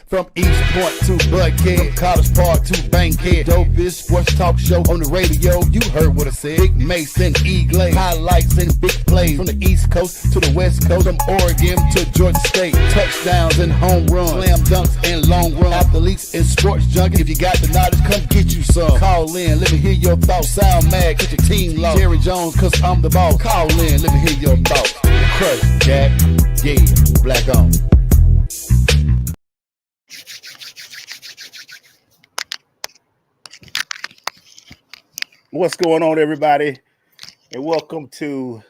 From East Point to Buckhead, College Park to Bankhead, dopest sports talk show on the radio. You heard what I said. Big Mason, E-Glade, highlights and big plays from the East Coast to the West Coast, from Oregon to Georgia State. Touchdowns and home runs, slam dunks and long runs, athletes and sports junkies. If you got the knowledge, come get you some. Call in, let me hear your thoughts. Sound mad, get your team lost. Jerry Jones, cause I'm the boss. Call in, let me hear your thoughts. Crush, Jack, yeah, black on. What's going on, everybody? And welcome to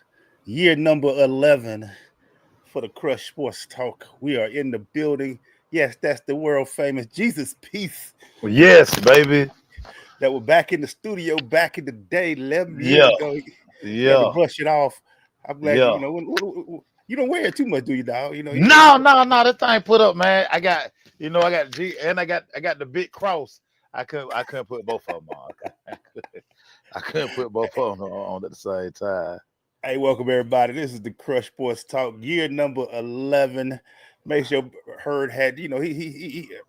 year number 11 for the Crush Sports Talk. We are in the building. Yes, that's the world famous Jesus Peace. Yes, baby. That were back in the studio back in the day, 11 years ago. Yeah. Had to brush it off. I'm glad you don't wear it too much, do you, dog? No. That thing put up, man. I got G, and I got the big cross. I couldn't put both of them on. I couldn't put both of them on at the same time. Hey, welcome everybody. This is the Crush Sports Talk, year number 11. Make sure Herd had, he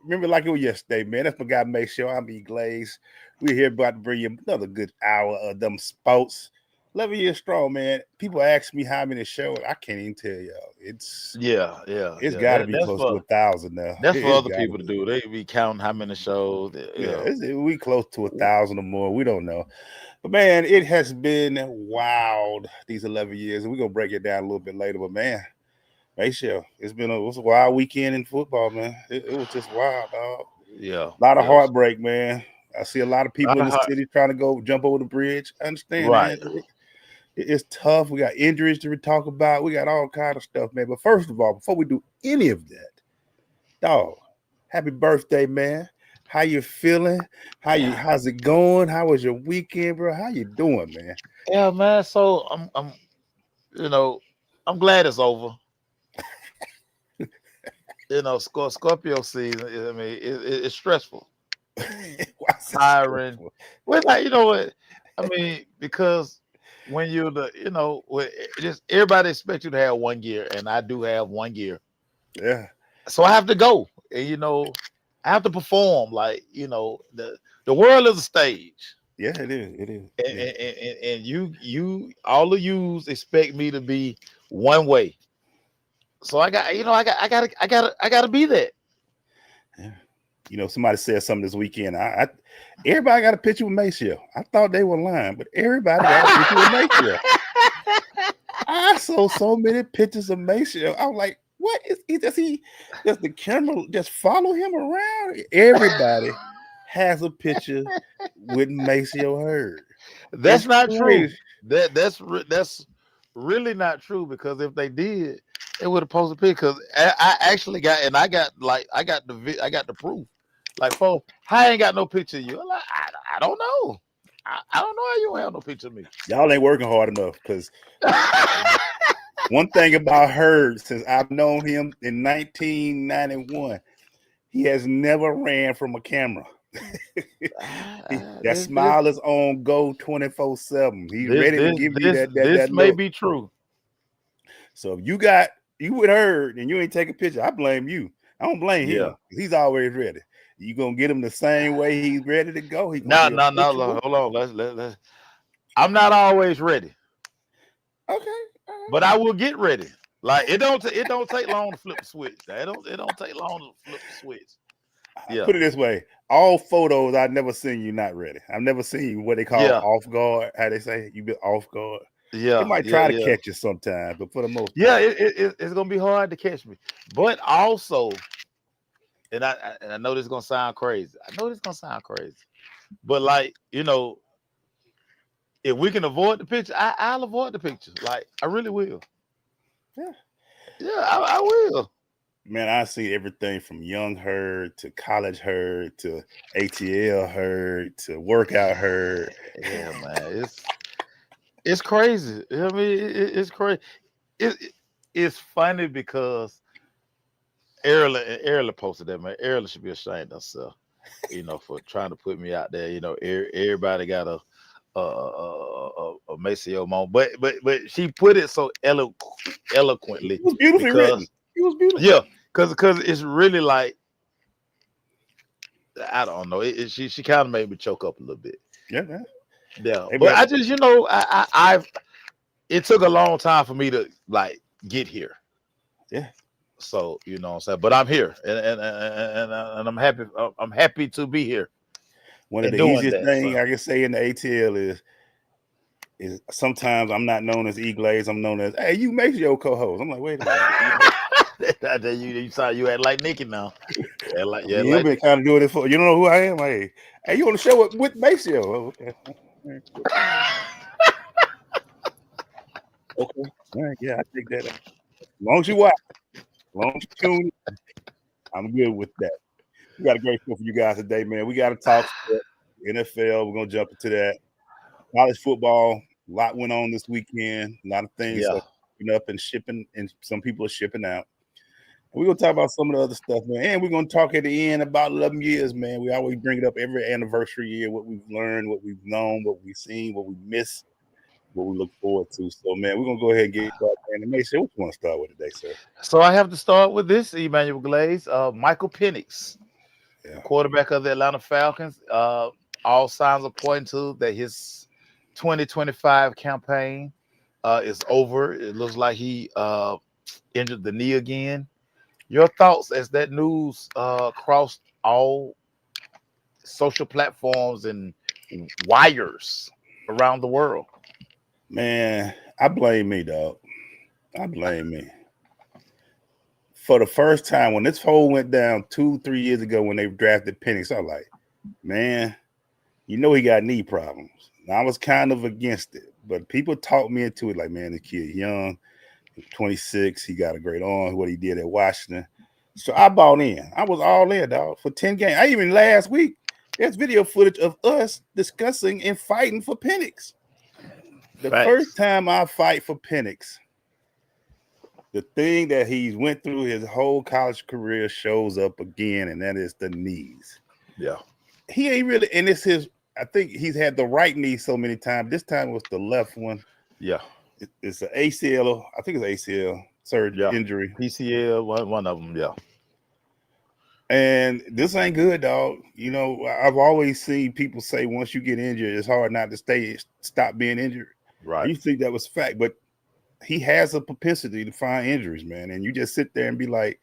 remember like it was yesterday, man. That's my guy. Make sure I'm E-Glaze. We're here about to bring you another good hour of them sports. 11 years strong, man. People ask me how many shows. I can't even tell y'all. It's got to be close to 1,000 now. That's for other people to do. They be counting how many shows. We close to 1,000 or more. We don't know. But man, it has been wild these 11 years, and we're gonna break it down a little bit later. But man, Maceo, it was a wild weekend in football, man. It was just wild, dog. Yeah, a lot of heartbreak, man. I see a lot of people in the city trying to go jump over the bridge. I understand, right? Man. It's tough. We got injuries to talk about. We got all kind of stuff, man. But first of all, before we do any of that, dog, happy birthday, man. How you feeling? How's it going? How was your weekend, bro? How you doing, man? Yeah, man. So I'm glad it's over. Scorpio season. I mean, it's stressful, tiring. Well, you know what? I mean, because when you're just everybody expects you to have 1 year, and I do have 1 year. Yeah. So I have to go, and I have to perform. Like the world is a stage. Yeah, it is. And you all of you expect me to be one way. So I gotta be that. Yeah. Somebody said something this weekend. Everybody got a picture with Maceo. I thought they were lying, but everybody got a picture with Maceo. I saw so many pictures of Maceo. I was like, what does the camera just follow him around? Everybody has a picture with Maceo Herd. That's not true. That's really not true, because if they did, it would have posted a picture. Because I actually got, and I got the proof. Like, folks, I ain't got no picture of you. Like, I don't know. I don't know how you don't have no picture of me. Y'all ain't working hard enough, because one thing about Herd, since I've known him in 1991, he has never ran from a camera. That smile is on go 24/7. He's ready to give you that. This may be true. So if you would Herd and you ain't take a picture, I blame you. I don't blame him. He's always ready. You gonna get him the same way he's ready to go. No. Hold on. Let's. I'm not always ready. Okay. But I will get ready. Like it don't take long to flip the switch. It don't take long to flip the switch. Yeah. Put it this way: all photos, I've never seen you not ready. I've never seen you what they call off guard. How they say you been off guard. Yeah, they might try to catch you sometimes, but for the most part, it's gonna be hard to catch me. But also, and I know this is gonna sound crazy. But like if we can avoid the picture, I'll avoid the picture. Like I really will. Yeah, I will. Man, I see everything from young Herd to college Herd to ATL Herd to workout Herd. Yeah, man, it's crazy. I mean, it's crazy. It's funny because Erla posted that, man. Erla should be ashamed of herself. for trying to put me out there. Everybody got a Maceo moment, but she put it so eloquently. It was beautifully written. It was beautiful. Yeah, because it's really like, I don't know. She kind of made me choke up a little bit. Yeah, man. Yeah, but I just it took a long time for me to like get here. Yeah. So what I'm saying, but I'm here, and I'm happy. I'm happy to be here. One of the easiest things I can say in the ATL is sometimes I'm not known as E Glaze. I'm known as, hey, you make your co-host. I'm like, wait a minute. you saw you act like Nikki now. You've been kind of doing it for. You don't know who I am. Hey, you on the show with Maceo? Oh, okay. Okay. All right. Yeah, I take that. As long as you watch, as long as you tune in, I'm good with that. We got a great show for you guys today, man. We got to talk NFL. We're gonna jump into that. College football. A lot went on this weekend. A lot of things are up and shipping, and some people are shipping out. We're going to talk about some of the other stuff, man. And we're going to talk at the end about 11 years, man. We always bring it up every anniversary year, what we've learned, what we've known, what we've seen, what we miss, what we look forward to. So, man, we're going to go ahead and get started. And Mason, what you want to start with today, sir? So I have to start with this, Emmanuel Glaze. Michael Penix, quarterback of the Atlanta Falcons. All signs are pointing to that his 2025 campaign is over. It looks like he injured the knee again. Your thoughts as that news crossed all social platforms and wires around the world? Man, I blame me, dog. I blame me. For the first time, when this whole went down 2-3 years ago when they drafted Penix, I was like, man, he got knee problems. And I was kind of against it, but people talked me into it like, man, the kid young. 26, he got a great arm, what he did at Washington. So I bought in. I was all in, dog, for 10 games. Even last week, there's video footage of us discussing and fighting for Penix. The first time I fight for Penix, the thing that he's went through his whole college career shows up again, and that is the knees. Yeah. He ain't really, and it's his, I think he's had the right knee so many times. This time it was the left one. Yeah. It's an ACL, I think it's ACL surgery injury. PCL, one of them, yeah. And this ain't good, dog. I've always seen people say once you get injured, it's hard not to stop being injured. Right. I used to think that was fact, but he has a propensity to find injuries, man. And you just sit there and be like,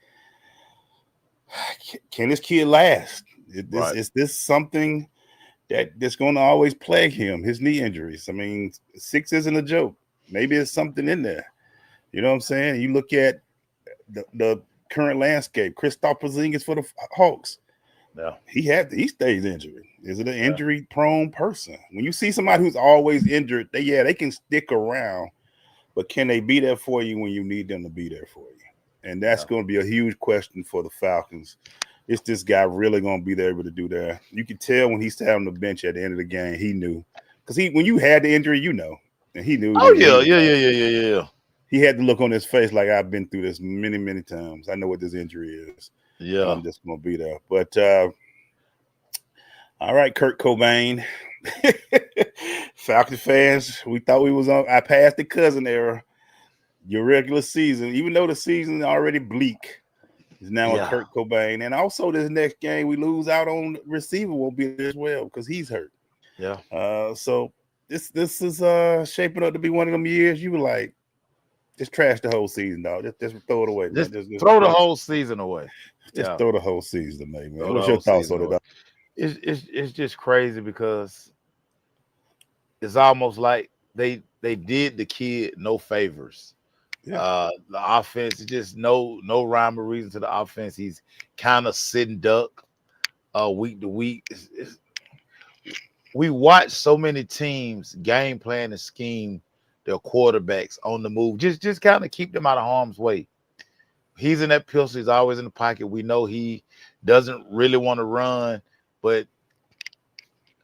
can this kid last? Is this something that's going to always plague him, his knee injuries? I mean, 6 isn't a joke. Maybe it's something in there. You know what I'm saying? You look at the current landscape. Kristaps Porzingis for the Hawks. Yeah. He stays injured. Is it an injury-prone person? When you see somebody who's always injured, they can stick around, but can they be there for you when you need them to be there for you? And that's going to be a huge question for the Falcons. Is this guy really going to be there able to do that? You can tell when he sat on the bench at the end of the game, he knew. Because when you had the injury, and he knew. Oh, yeah. He had the look on his face like, I've been through this many, many times. I know what this injury is. Yeah. I'm just going to be there. But, all right, Kurt Cobain. Falcon fans, we thought we was on. I passed the cousin era. Your regular season, even though the season is already bleak, is now a Kurt Cobain. And also this next game, we lose out on receiver won't be there as well because he's hurt. Yeah. So this is shaping up to be one of them years you were like, just trash the whole season, dog. Just throw it away. Just throw the whole season away. Just throw the whole season away, man. What's your thoughts on it, dog? It's just crazy because it's almost like they did the kid no favors. Yeah. The offense is just no rhyme or reason to the offense. He's kind of sitting duck week to week. We watch so many teams game plan and scheme their quarterbacks on the move. Just kind of keep them out of harm's way. He's in that pistol. He's always in the pocket. We know he doesn't really want to run, but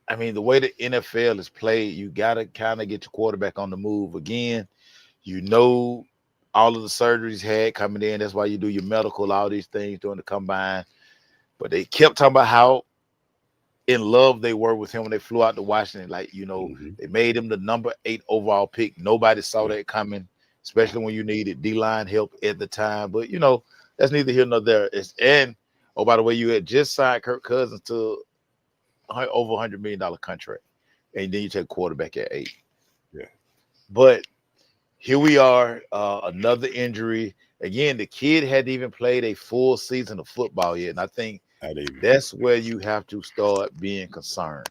I mean, the way the NFL is played, you got to kind of get your quarterback on the move again. All of the surgeries had coming in. That's why you do your medical, all these things during the combine. But they kept talking about how in love they were with him when they flew out to Washington. Like, Mm-hmm. they made him the number 8 overall pick. Nobody saw that coming, especially when you needed D-line help at the time. But, that's neither here nor there. And, oh, by the way, you had just signed Kirk Cousins to over $100 million contract. And then you take quarterback at 8. Yeah. But here we are, another injury. Again, the kid hadn't even played a full season of football yet. And I think that's where you have to start being concerned.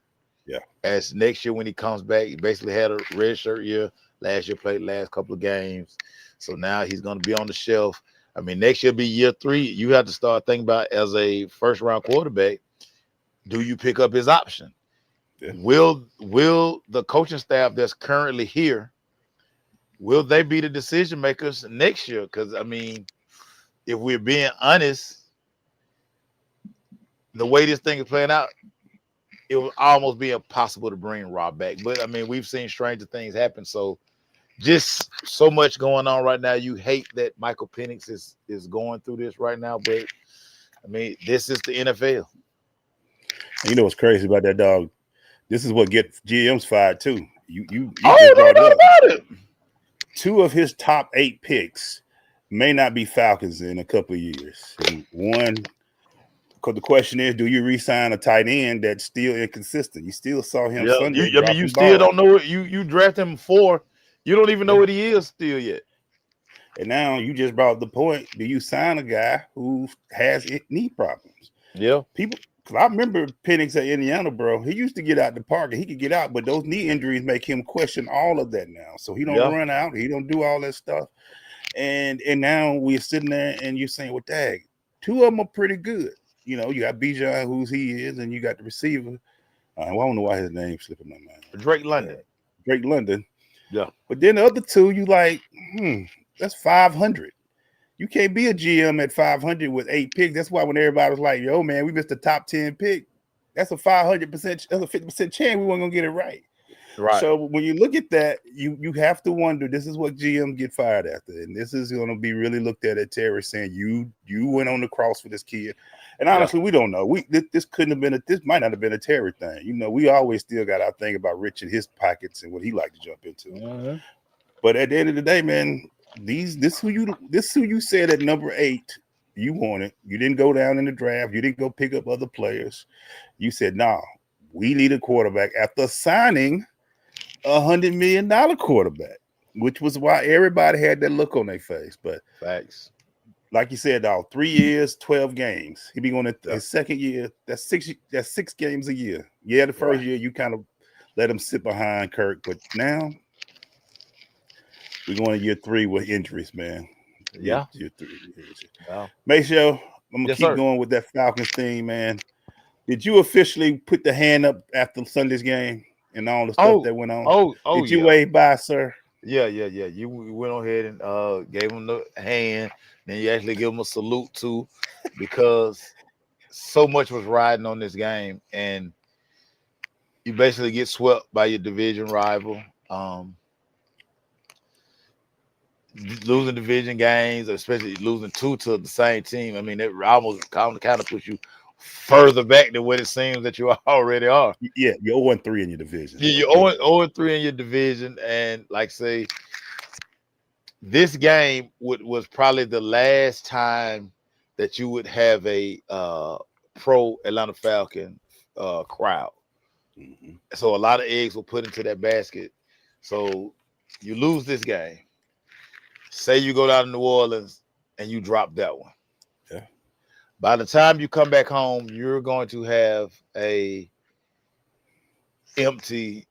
Yeah. As next year when he comes back, he basically had a red shirt year. Last year played last couple of games. So now he's going to be on the shelf. I mean, next year be year 3. You have to start thinking about, as a first-round quarterback, do you pick up his option? Yeah. Will the coaching staff that's currently here, will they be the decision makers next year? Because, I mean, if we're being honest, the way this thing is playing out, it would almost be impossible to bring Rob back. But, I mean, we've seen stranger things happen. So, just so much going on right now. You hate that Michael Penix is going through this right now. But, I mean, this is the NFL. And you know what's crazy about that, dog? This is what gets GMs fired, too. You just brought it up. About it. 2 of his top 8 picks may not be Falcons in a couple of years. And one, because the question is, do you re-sign a tight end that's still inconsistent? You still saw him Sunday. You still don't know it. You draft him 4. You don't even know what he is still yet. And now you just brought up the point. Do you sign a guy who has knee problems? Yeah. Because I remember Penix at Indiana, bro. He used to get out the park and he could get out, but those knee injuries make him question all of that now. So he don't run out. He don't do all that stuff. And now we're sitting there and you're saying, well, dang, 2 of them are pretty good. You got Bijan, who's he is, and you got the receiver. I don't know why his name's slipping my mind. Drake London. Drake London. Yeah. But then the other 2, you like, that's 500. You can't be a GM at 500 with 8 picks. That's why when everybody was like, yo, man, we missed the top 10 pick. That's a 500%, that's a 50% chance we weren't going to get it right. Right. So when you look at that, you have to wonder, this is what GM get fired after. And this is going to be really looked at Terry saying, you went on the cross for this kid. And honestly, we don't know. This couldn't have been this might not have been a Terry thing. We always still got our thing about Rich in his pockets and what he liked to jump into. Mm-hmm. But at the end of the day, man, this who you said at number 8 you wanted. You didn't go down in the draft. You didn't go pick up other players. You said, nah, we need a quarterback after signing $100 million quarterback, which was why everybody had that look on their face. But facts. Like you said, dog, 3 years, 12 games. He be going to his second year. That's 6 games a year. Yeah, the first year you kind of let him sit behind Kirk, but now we're going to year 3 with injuries, man. Yeah. Year 3. Wow. Maceo, I'm going to keep going with that Falcons thing, man. Did you officially put the hand up after Sunday's game and all the stuff that went on? Did you wave by, sir? Yeah. You went on ahead and gave him the hand. Then you actually give him a salute too, because so much was riding on this game, and you basically get swept by your division rival. Losing division games, especially losing 2 to the same team. I mean, it almost kind of puts you further back than what it seems that you already are. Yeah, you're 0-3 in your division. Yeah, you're 0-3 in your division, and like say, this game was probably the last time that you would have a pro Atlanta Falcon crowd. Mm-hmm. So a lot of eggs were put into that basket. So you lose this game. Say you go down to New Orleans and you drop that one. Yeah. By the time you come back home, you're going to have a empty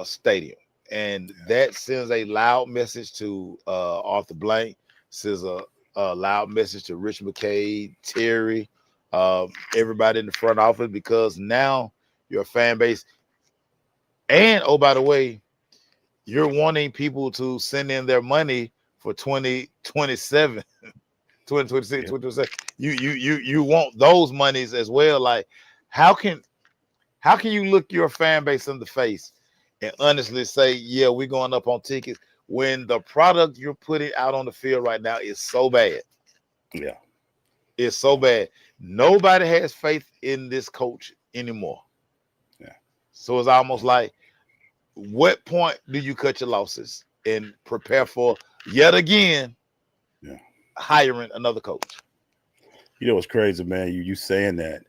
stadium. And that sends a loud message to Arthur Blank, sends a loud message to Rich McKay, Terry, everybody in the front office, because now your fan base, and oh, by the way, you're wanting people to send in their money for 2027, 2026, 2027. You want those monies as well. Like, how can you look your fan base in the face and honestly say, yeah, we're going up on tickets, when the product you're putting out on the field right now is so bad? Yeah. It's so bad. Nobody has faith in this coach anymore. So it's almost like, what point do you cut your losses and prepare for yet again hiring another coach? You know what's crazy, man? You saying that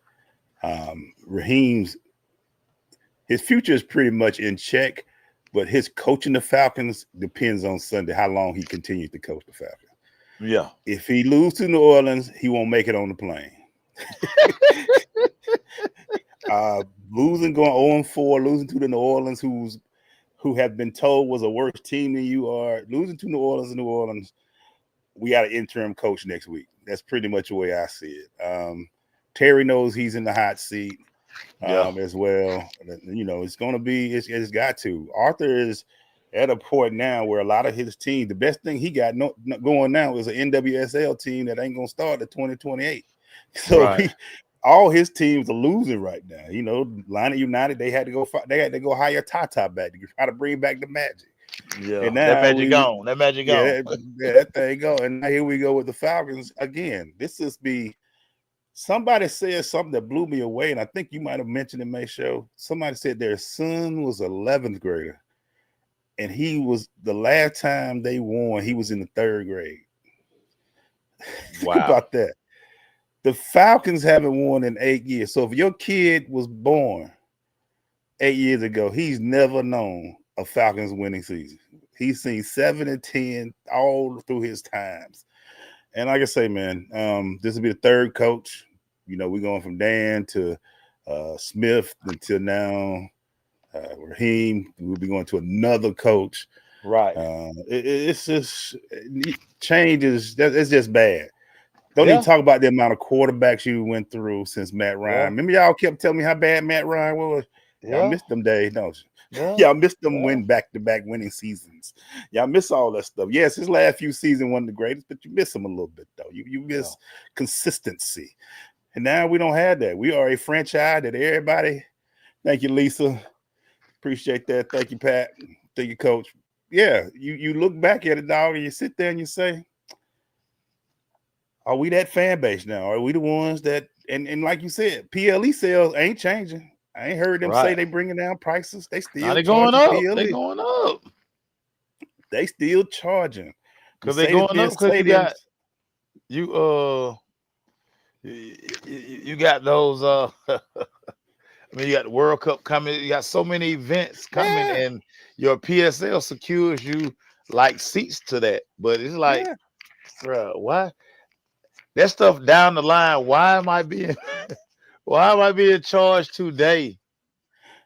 Raheem's his future is pretty much in check, but his coaching the Falcons depends on Sunday how long he continues to coach the Falcons. Yeah. If he loses to New Orleans, he won't make it on the plane. Losing, going 0-4, losing to the New Orleans, who have been told was a worse team than you are, losing to New Orleans, we got an interim coach next week. That's pretty much the way I see it. Terry knows he's in the hot seat as well. You know, it's going to be, it's got to. Arthur is at a point now where a lot of his team, the best thing he got going now is an NWSL team that ain't going to start at 2028. So all his teams are losing right now. You know, Atlanta United, they had to go hire Tata back to try to bring back the magic. Yeah, and now that magic gone. That magic gone. That thing go. And now here we go with the Falcons again. Somebody said something that blew me away, and I think you might have mentioned in my show. Somebody said their son was 11th grader, and he was, the last time they won, he was in the 3rd grade. Wow. Think about that. The Falcons haven't won in 8 years. So if your kid was born 8 years ago, he's never known a Falcons winning season. He's seen 7 and 10 all through his times. And like I say, man, this will be the 3rd coach. You know, we're going from Dan to Smith until now Raheem. We'll be going to another coach. Right. It's just change it's just bad. Don't even talk about the amount of quarterbacks you went through since Matt Ryan. Remember y'all kept telling me how bad Matt Ryan was? Y'all missed them days, don't you? Y'all missed them win back-to-back winning seasons. Y'all miss all that stuff. Yes, his last few seasons wasn't the greatest, but you miss him a little bit, though. You miss consistency. And now we don't have that. We are a franchise that everybody, thank you, Lisa. Appreciate that. Thank you, Pat. Thank you, Coach. Yeah, you look back at it, dog, and you sit there and you say, are we that fan base now? Are we the ones that, and like you said, PLE sales ain't changing. I ain't heard them say they bringing down prices. They still going up. PLE. They going up. They still charging. Because they going up because you got those I mean, you got the World Cup coming, you got so many events coming, and your PSL secures you like seats to that. But it's like, bro, why? That stuff down the line, why am I being charged today?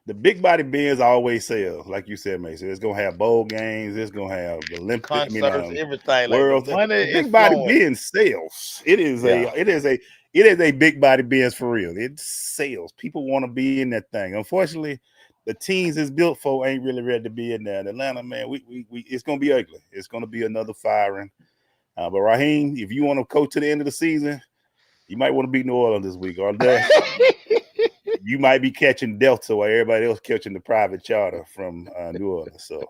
The big body bins always sell, like you said, Mason. It's gonna have bowl games. It's gonna have Olympic concerts, everything. World. Like money big body bins sales. It is a big body bins for real. It sells. People want to be in that thing. Unfortunately, the teams it's built for ain't really ready to be in there. In Atlanta, man, we it's gonna be ugly. It's gonna be another firing. But Raheem, if you want to coach to the end of the season, you might want to beat New Orleans this week, or you might be catching Delta while everybody else catching the private charter from New Orleans. So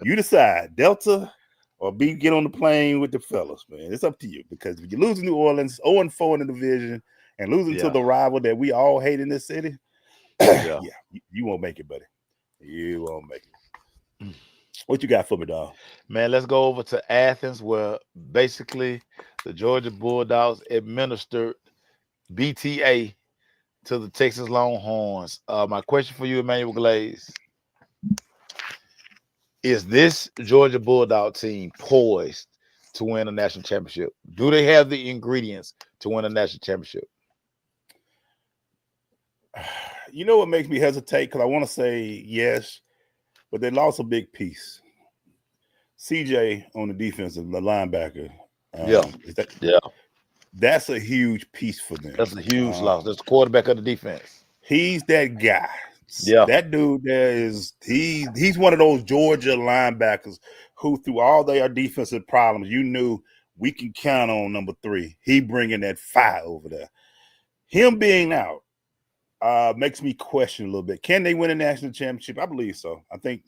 you decide, Delta or get on the plane with the fellas, man. It's up to you, because if you lose to New Orleans, 0-4 in the division, and losing to the rival that we all hate in this city, you won't make it, buddy. You won't make it. What you got for me, dog? Man, let's go over to Athens, where basically the Georgia Bulldogs administered BTA to the Texas Longhorns. My question for you, Emmanuel Glaze, is this Georgia Bulldog team poised to win a national championship? Do they have the ingredients to win a national championship? You know what makes me hesitate? Because I want to say yes, but they lost a big piece. CJ on the defense, the linebacker. That's a huge piece for them. That's a huge loss. That's the quarterback of the defense. He's that guy. Yeah, that dude there he's one of those Georgia linebackers who, through all their defensive problems, you knew we can count on number 3. He bringing that fire over there. Him being out makes me question a little bit. Can they win a national championship? I believe so. I think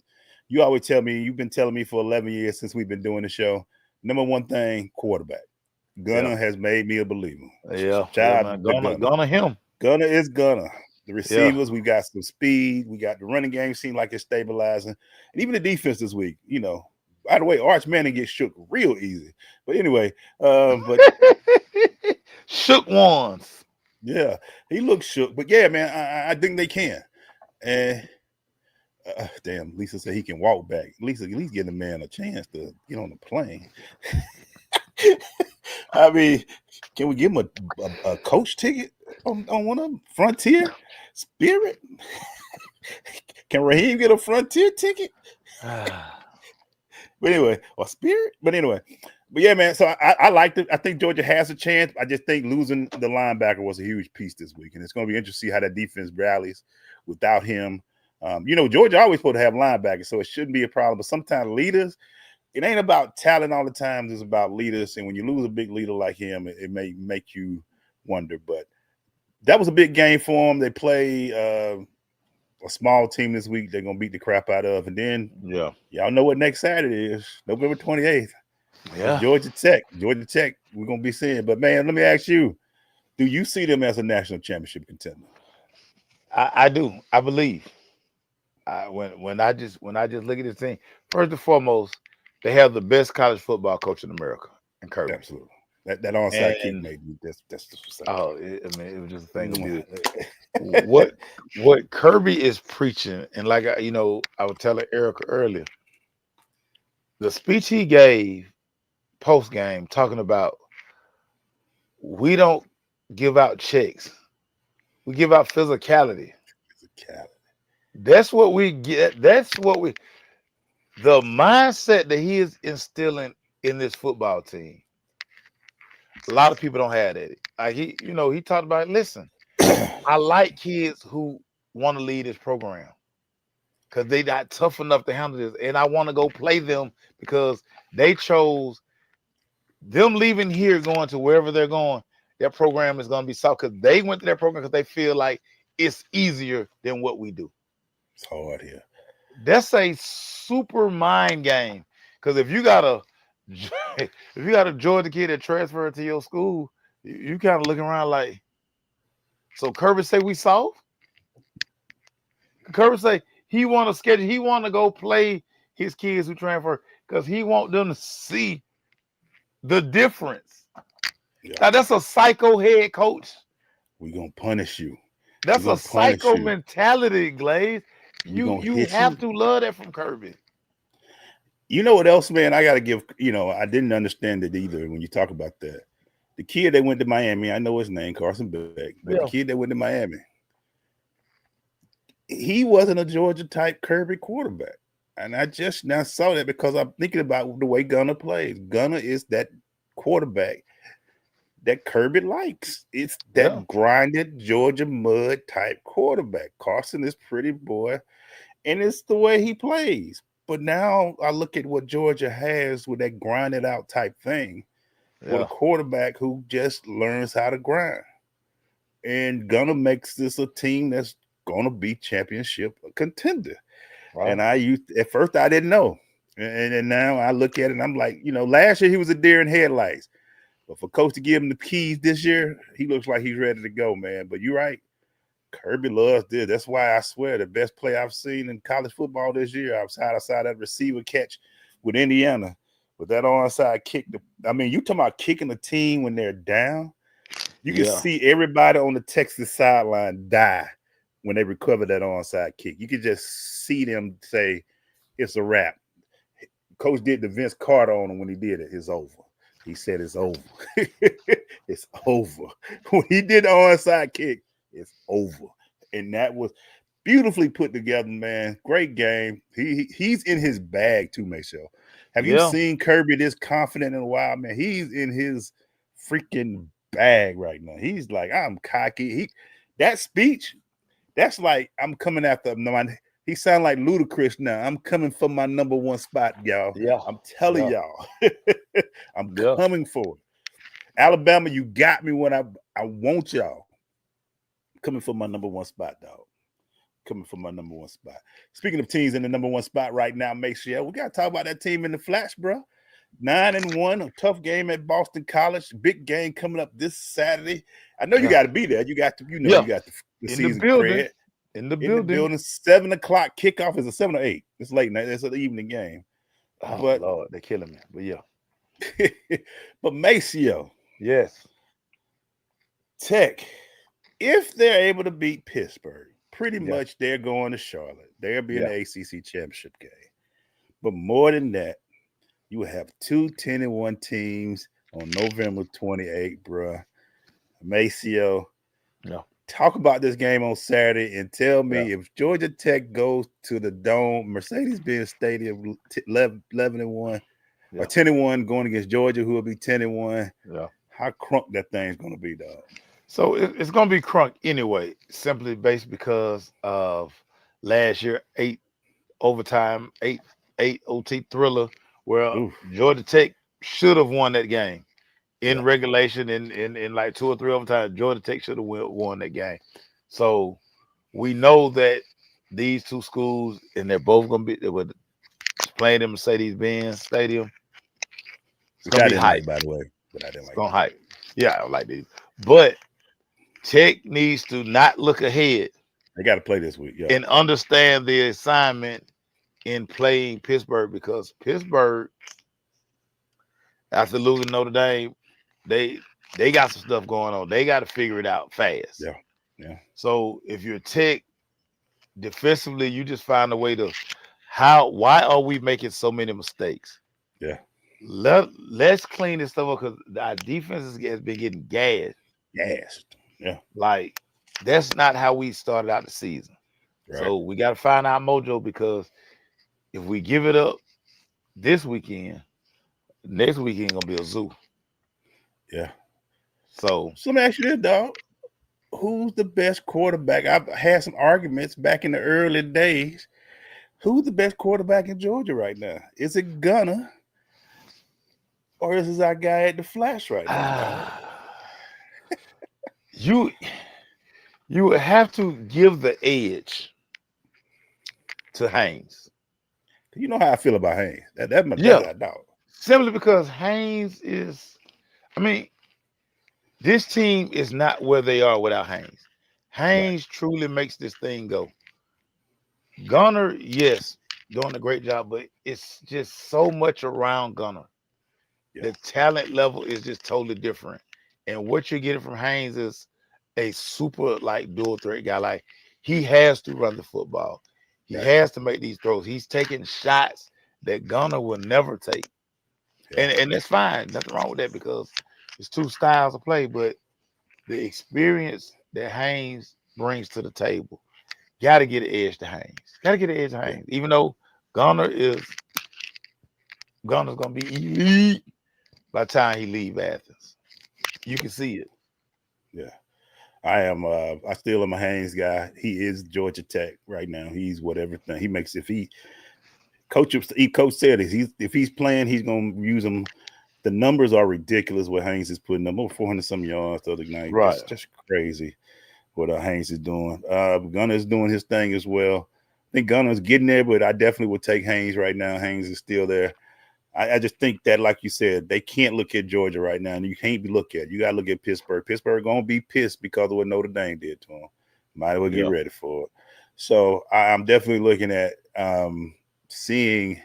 you always tell me, you've been telling me for 11 years since we've been doing the show, number one thing, quarterback. Gunner has made me a believer. Gunner him. Gunner is Gunner. The receivers, we got some speed. We got the running game seem like it's stabilizing. And even the defense this week, by the way, Arch Manning gets shook real easy. But anyway, but shook ones. Yeah, he looks shook. But yeah, man, I think they can. And damn, Lisa said he can walk back. Lisa, at least give the man a chance to get on the plane. I mean, can we give him a coach ticket on one of them? Frontier? Spirit? Can Raheem get a Frontier ticket? But anyway, or Spirit? But yeah, man. So I liked it. I think Georgia has a chance. I just think losing the linebacker was a huge piece this week. And it's going to be interesting to see how that defense rallies without him. Georgia always supposed to have linebackers, so it shouldn't be a problem. But sometimes leaders, it ain't about talent all the time. It's about leaders. And when you lose a big leader like him, it may make you wonder. But that was a big game for them. They play a small team this week. They're going to beat the crap out of. And then, y'all know what next Saturday is, November 28th. Yeah. Georgia Tech, we're going to be seeing. But, man, let me ask you, do you see them as a national championship contender? I do. I believe. When I just look at this thing, first and foremost, they have the best college football coach in America, in Kirby. Absolutely. That onside kick made me. That's just. It was just a thing of beauty. What Kirby is preaching, and like I was telling Erica earlier, the speech he gave post game talking about we don't give out checks, we give out physicality. That's what we get. The mindset that he is instilling in this football team. A lot of people don't have that. Like he talked about, listen, I like kids who want to lead this program because they not tough enough to handle this. And I want to go play them because they chose them leaving here, going to wherever they're going. Their program is going to be soft because they went to their program because they feel like it's easier than what we do. It's hard here. That's a super mind game. Because if you got a Georgia kid that transferred to your school, you kind of looking around like, so Kirby say we soft? Kirby say he want to schedule, he want to go play his kids who transfer because he want them to see the difference. Yeah. Now that's a psycho head coach. We're gonna punish you. That's a psycho mentality, Glaze. You have to love that from Kirby. You know what else, man? I got to give, I didn't understand it either when you talk about that. The kid that went to Miami, I know his name, Carson Beck, but the kid that went to Miami, he wasn't a Georgia-type Kirby quarterback. And I just now saw that because I'm thinking about the way Gunner plays. Gunner is that quarterback that Kirby likes. It's that grinded Georgia mud type quarterback. Carson is pretty boy, and it's the way he plays. But now I look at what Georgia has with that grinded out type thing, with a quarterback who just learns how to grind. And Gunner makes this a team that's going to be championship contender. Wow. And at first I didn't know. And now I look at it and I'm like, last year he was a deer in headlights. But for coach to give him the keys this year, he looks like he's ready to go, man. But you're right. Kirby loves this. That's why I swear the best play I've seen in college football this year, I saw that receiver catch with Indiana with that onside kick. You talking about kicking a team when they're down? You can see everybody on the Texas sideline die when they recover that onside kick. You can just see them say, it's a wrap. Coach did the Vince Carter on him when he did it. It's over. He said it's over. It's over. When he did the onside kick, it's over. And that was beautifully put together, man. Great game. He's in his bag too, Maceo. Have you seen Kirby this confident in a while, man? He's in his freaking bag right now. He's like, I'm cocky. That speech, that's like I'm coming after him. He sound like Ludacris now. I'm coming for my number one spot, y'all. Yeah. I'm telling y'all. I'm coming for it. Alabama, you got me when I want y'all. Coming for my number one spot, dog. Coming for my number one spot. Speaking of teams in the number one spot right now, make sure we got to talk about that team in the flats, bro. 9-1, a tough game at Boston College. Big game coming up this Saturday. I know you got to be there. You got to, you got the in the season building. cred. In the building. 7 o'clock kickoff. Is a 7 or 8. It's late night. It's an evening game. Oh, but Lord, they're killing me. But but Maceo. Yes. Tech, if they're able to beat Pittsburgh, pretty much they're going to Charlotte. They'll be in the ACC championship game. But more than that, you will have 2 10-1 teams on November 28th, bruh. Maceo, talk about this game on Saturday and tell me if Georgia Tech goes to the Dome, Mercedes-Benz Stadium, 11-1 or 10-1 going against Georgia, who will be 10-1. Yeah. How crunk that thing's going to be, dog. So it's going to be crunk anyway, simply based because of last year, 8 overtime, 8 OT thriller, where Georgia Tech should have won that game in regulation in like 2 or 3 overtime. Georgia Tech should have won that game. So we know that these two schools, and they're both going to be playing in Mercedes-Benz Stadium. It's going to be hype, by the way. But I didn't like it. Hype. Yeah, I don't like these. But Tech needs to not look ahead. They got to play this week, and understand the assignment in playing Pittsburgh, because Pittsburgh, after losing Notre Dame, they got some stuff going on. They got to figure it out fast. Yeah. So if you're Tech, defensively, you just find a way to why are we making so many mistakes? Yeah. Let's clean this stuff up, because our defense has been getting gassed. Yeah. Like, that's not how we started out the season. Right. So we got to find our mojo, because if we give it up this weekend, next weekend gonna be a zoo. Yeah. So let me ask you this, dog. Who's the best quarterback? I've had some arguments back in the early days. Who's the best quarterback in Georgia right now? Is it Gunner? Or is this our guy at the Flash right now? You would have to give the edge to Haynes. You know how I feel about Haynes. That's my dog. Simply because Haynes is, this team is not where they are without Haynes. Haynes truly makes this thing go. Gunner, yes, doing a great job, but it's just so much around Gunner. The talent level is just totally different. And what you're getting from Haynes is a super dual threat guy. Like, he has to run the football. He has to make these throws. He's taking shots that Gunner will never take. And that's fine. Nothing wrong with that, because it's two styles of play. But the experience that Haynes brings to the table, got to get an edge to Haynes. Even though Gunner's going to be elite by the time he leave Athens. You can see it. Yeah. I still am a Haynes guy. He is Georgia Tech right now. He's everything. He makes, coach said if he's playing, he's gonna use them. The numbers are ridiculous what Haynes is putting up. Over 400 some yards the other night. Right. It's just crazy what Haynes is doing. Gunner's doing his thing as well. I think Gunner's getting there, but I definitely would take Haynes right now. Haynes is still there. I just think that, like you said, they can't look at Georgia right now, and you can't look at it. You got to look at Pittsburgh. Pittsburgh going to be pissed because of what Notre Dame did to them. Might as well get ready for it. So I'm definitely looking at seeing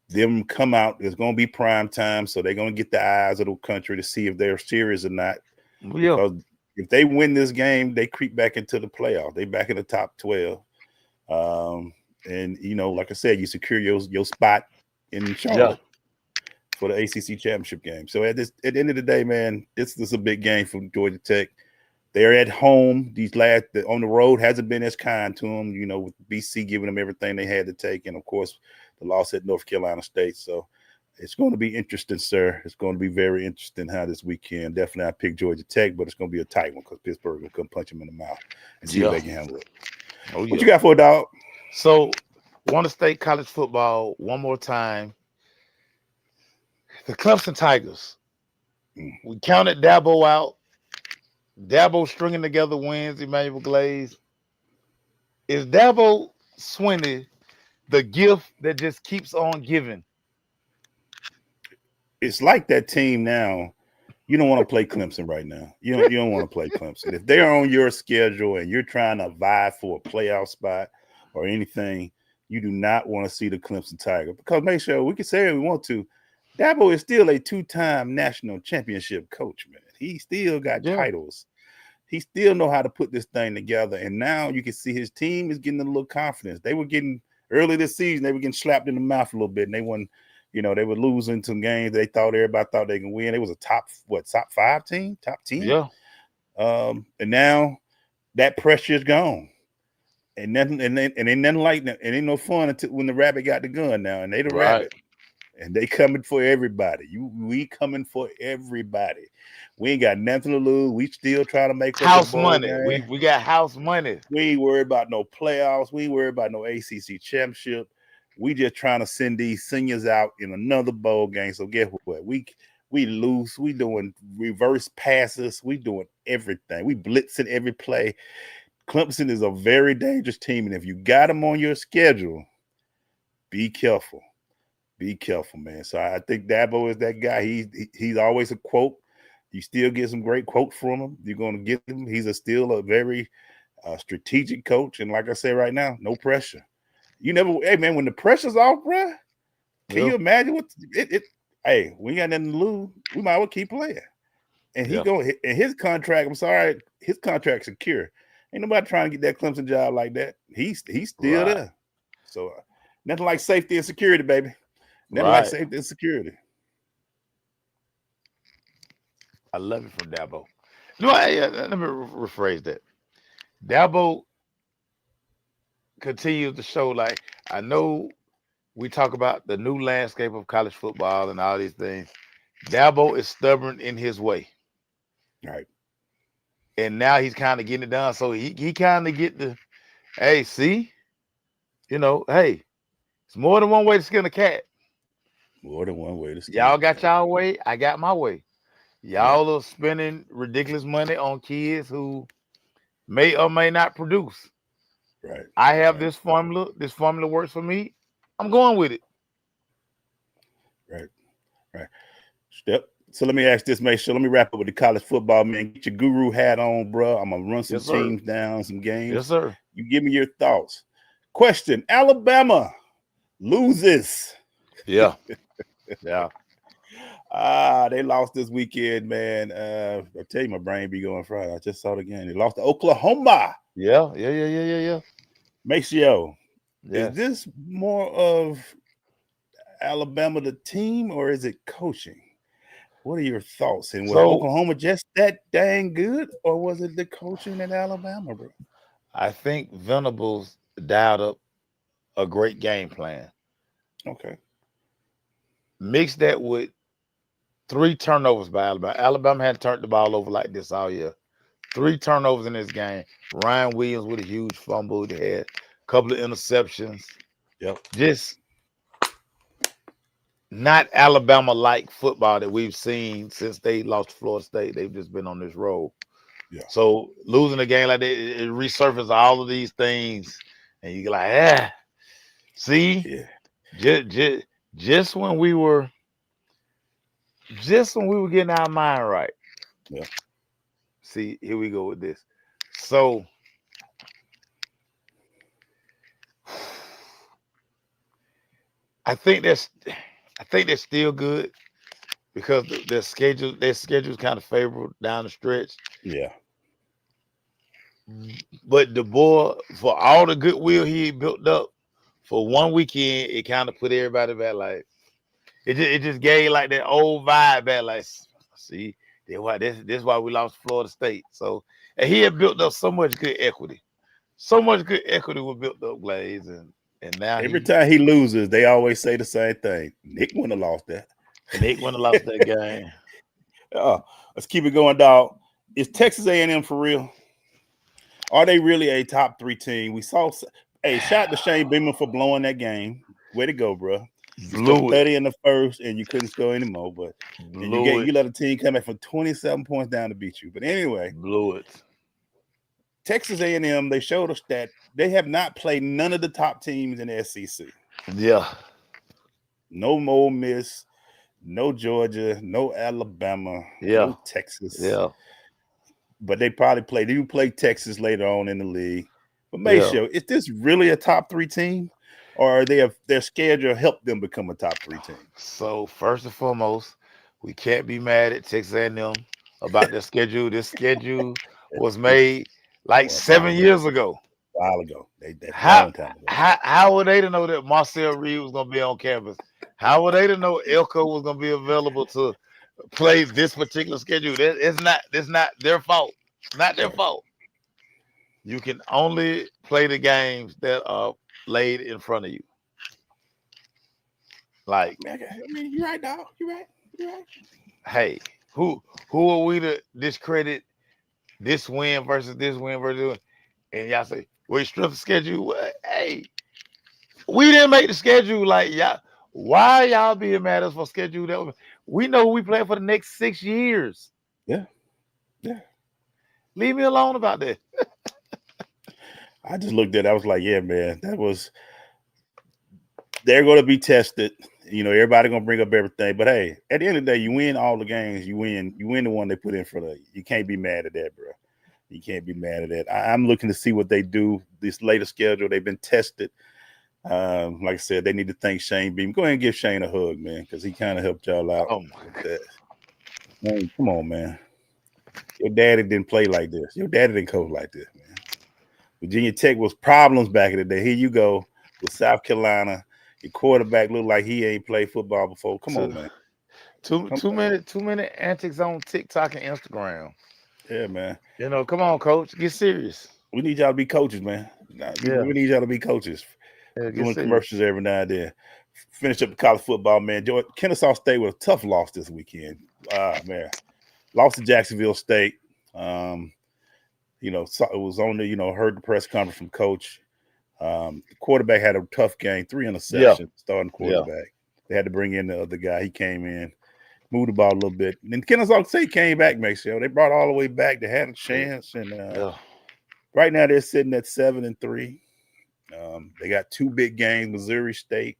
them come out. It's going to be prime time, so they're going to get the eyes of the country to see if they're serious or not. Yeah. Because if they win this game, they creep back into the playoff. They back in the top 12. And, like I said, you secure your spot in Charlotte for the ACC championship game. So at the end of the day, man, this is a big game for Georgia Tech. They're at home. On the road hasn't been as kind to them, with BC giving them everything they had to take. And, of course, the loss at North Carolina State. So it's going to be interesting, sir. It's going to be very interesting how this weekend. Definitely I pick Georgia Tech, but it's going to be a tight one because Pittsburgh will come punch them in the mouth and see if they can handle it. What you got for a dog? So, want to state college football one more time. The Clemson Tigers. We counted Dabo out. Dabo stringing together wins, Emmanuel Glaze. Is Dabo Swinney the gift that just keeps on giving? it's like that team now. You don't want to play Clemson right now. You don't want to play Clemson. If they're on your schedule and you're trying to vie for a playoff spot or anything, you do not want to see the Clemson Tiger. Because make sure we can say it we want to. Dabo is still a 2-time national championship coach, man. He still got titles. He still know how to put this thing together. And now you can see his team is getting a little confidence. They were getting early this season, they were getting slapped in the mouth a little bit, and they won. They were losing some games. Everybody thought they can win. It was a top 5 team, top 10. Yeah. And now that pressure is gone. And nothing, and ain't nothing like that. It ain't no fun until when the rabbit got the gun now, and they the rabbit. And they coming for everybody. We coming for everybody. We ain't got nothing to lose. We still trying to make house money. We got house money. We ain't worried about no playoffs. We ain't worried about no ACC championship. We just trying to send these seniors out in another bowl game. So guess what? We lose. We doing reverse passes. We doing everything. We blitzing every play. Clemson is a very dangerous team, and if you got them on your schedule, be careful. Be careful, man. So I think Dabo is that guy. He's always a quote. You still get some great quotes from him. You're going to get him. He's still a very strategic coach. And like I said right now, no pressure. Hey, man, when the pressure's off, bro, can you imagine what hey, we ain't got nothing to lose. We might as well keep playing. And and his contract, I'm sorry, his contract's secure. Ain't nobody trying to get that Clemson job like that. He's still there. So nothing like safety and security, baby. Nothing like safety and security. I love it from Dabo. No, let me rephrase that. Dabo continues to show, like, I know we talk about the new landscape of college football and all these things. Dabo is stubborn in his way. Right. And now he's kind of getting it done. So he kind of get the, hey, see, hey, it's more than one way to skin a cat. More than one way to skin. Y'all got y'all way, I got my way. Y'all are spending ridiculous money on kids who may or may not produce. Right. I have this formula. This formula works for me. I'm going with it. Right. Step. So let me ask this, make sure. Let me wrap up with the college football, man. Get your guru hat on, bro. I'm gonna run some teams down, some games. Yes, sir. You give me your thoughts. Question: Alabama loses. Yeah. They lost this weekend, man. I tell you, my brain be going fried. I just saw the game. They lost to Oklahoma. Yeah. Maceo, is this more of Alabama the team, or is it coaching? What are your thoughts? And was Oklahoma just that dang good, or was it the coaching in Alabama, bro? I think Venables dialed up a great game plan. Okay. Mix that with 3 turnovers by Alabama. Alabama hadn't turned the ball over like this all year. 3 turnovers in this game. Ryan Williams with a huge fumble. They had a couple of interceptions. Yep. Just not Alabama-like football that we've seen since they lost to Florida State. They've just been on this road. Yeah. So losing a game like that, it resurfaces all of these things, and you're like, see, just when we were getting our mind right. Yeah. See, here we go with this. So I think they're still good because their schedule's kind of favorable down the stretch. Yeah. But the boy, for all the goodwill he built up for one weekend, it kind of put everybody back. Like it just gave like that old vibe back. Like, see, this is why we lost Florida State. So, and he had built up so much good equity. So much good equity was built up, Glaze, and now every time he loses, they always say the same thing. Nick wouldn't have lost that. Nick wouldn't have lost that game. Let's keep it going, dog. Is Texas A&M for real? Are they really a top 3 team? We saw. Hey, shout out to Shane Beamer for blowing that game. Way to go, bro. Blew 30 in the first, and you couldn't score anymore. But you let a team come back from 27 points down to beat you. But anyway, blew it. Texas A&M, they showed us that they have not played none of the top teams in the SEC. Yeah. No Ole Miss, no Georgia, no Alabama, Yeah. no Texas. Yeah. But they do play Texas later on in the league. But Yeah. Maceo, is this really a top 3 team? Or are their schedule helped them become a top 3 team? So first and foremost, we can't be mad at Texas A&M about their schedule. This schedule was made like Well, 7 years ago. A while ago. That's a How long time ago. how were they to know that Marcel Reed was gonna be on campus? How were they to know Elko was gonna be available to play this particular schedule? It's not their fault. Not their fault. You can only play the games that are laid in front of you. Like, I mean, you're right, dog. You're right. hey, who are we to discredit this win versus this win versus this win? And y'all say, we stripped the schedule. What? Hey, we didn't make the schedule. Like, y'all, why y'all being mad at us for schedule that we know we play for the next 6 years? Yeah. Leave me alone about that. I just looked at it. I was like, yeah, man, they're going to be tested. Everybody going to bring up everything. But, hey, at the end of the day, you win all the games. You win the one they put in front of you. You can't be mad at that, bro. You can't be mad at that. I'm looking to see what they do this later schedule. They've been tested. Like I said, they need to thank Shane Beam. Go ahead and give Shane a hug, man, because he kind of helped y'all out. Oh, my God. Man, come on, man. Your daddy didn't play like this. Your daddy didn't coach like this, man. Virginia Tech was problems back in the day. Here you go with South Carolina. Your quarterback looked like he ain't played football before. Come on, man. Too many antics on TikTok and Instagram. Yeah, man. Come on, coach. Get serious. We need y'all to be coaches, man. We need y'all to be coaches. Doing commercials every now and then. Finish up the college football, man. Kennesaw State with a tough loss this weekend. Man. Lost to Jacksonville State. It was on the, heard the press conference from coach. The quarterback had a tough game, 3 interceptions, starting quarterback. Yeah. They had to bring in the other guy. He came in, moved the ball a little bit. And then Kennesaw State came back, Maceo. They brought all the way back. They had a chance. And right now they're sitting at 7-3. They got 2 big games, Missouri State,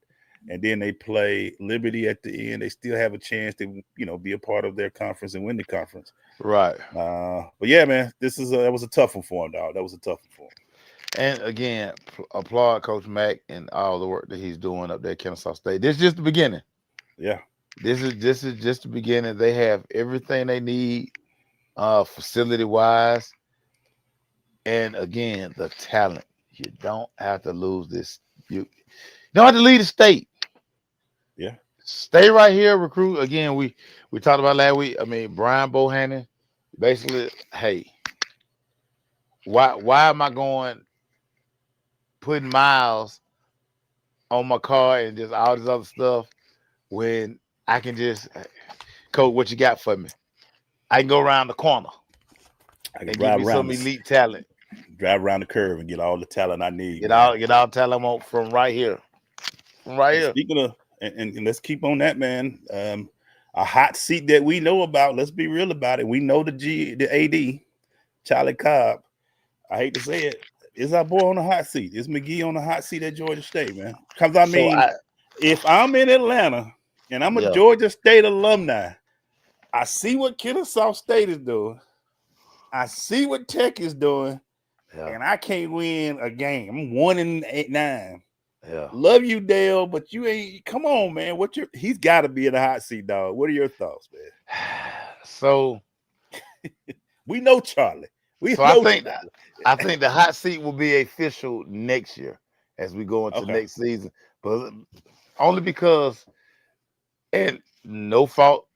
and then they play Liberty at the end. They still have a chance to, be a part of their conference and win the conference. Right. But yeah, man, that was a tough one for him, dog. That was a tough one for him. And again, applaud Coach Mack and all the work that he's doing up there at Kennesaw State. This is just the beginning. Yeah. This is just the beginning. They have everything they need, facility-wise. And again, the talent. You don't have to lose this. You don't have to lead the state. Yeah. Stay right here, recruit. Again, we talked about last week. I mean, Brian Bohannon, basically, hey, why am I putting miles on my car and just all this other stuff when I can just, Coach, what you got for me? I can go around the corner and give me some elite talent. Drive around the curve and get all the talent I need. Get all talent I want from right here. Speaking of, and let's keep on that, man. A hot seat that we know about. Let's be real about it. We know the AD, Charlie Cobb. I hate to say it, is our boy on the hot seat. Is McGee on the hot seat at Georgia State, man? Because if I'm in Atlanta and I'm a Georgia State alumni, I see what Kennesaw State is doing. I see what Tech is doing. Yeah. And I can't win a game. I'm 1-9. Yeah. Love you, Dale, but you ain't. Come on, man. He's got to be in the hot seat, dog. What are your thoughts, man? So we know Charlie. I think the hot seat will be official next year as we go into next season, but only because, and no fault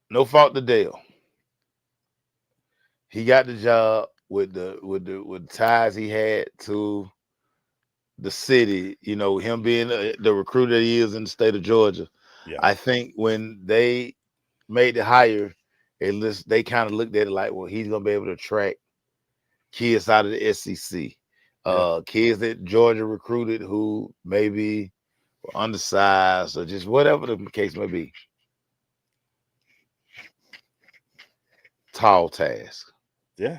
to Dale. He got the job with the ties he had to the city, him being the recruiter he is in the state of Georgia. Yeah. I think when they made the hire, they kind of looked at it like, well, he's going to be able to attract kids out of the SEC, kids that Georgia recruited who maybe were undersized or just whatever the case may be. Tall task. Yeah.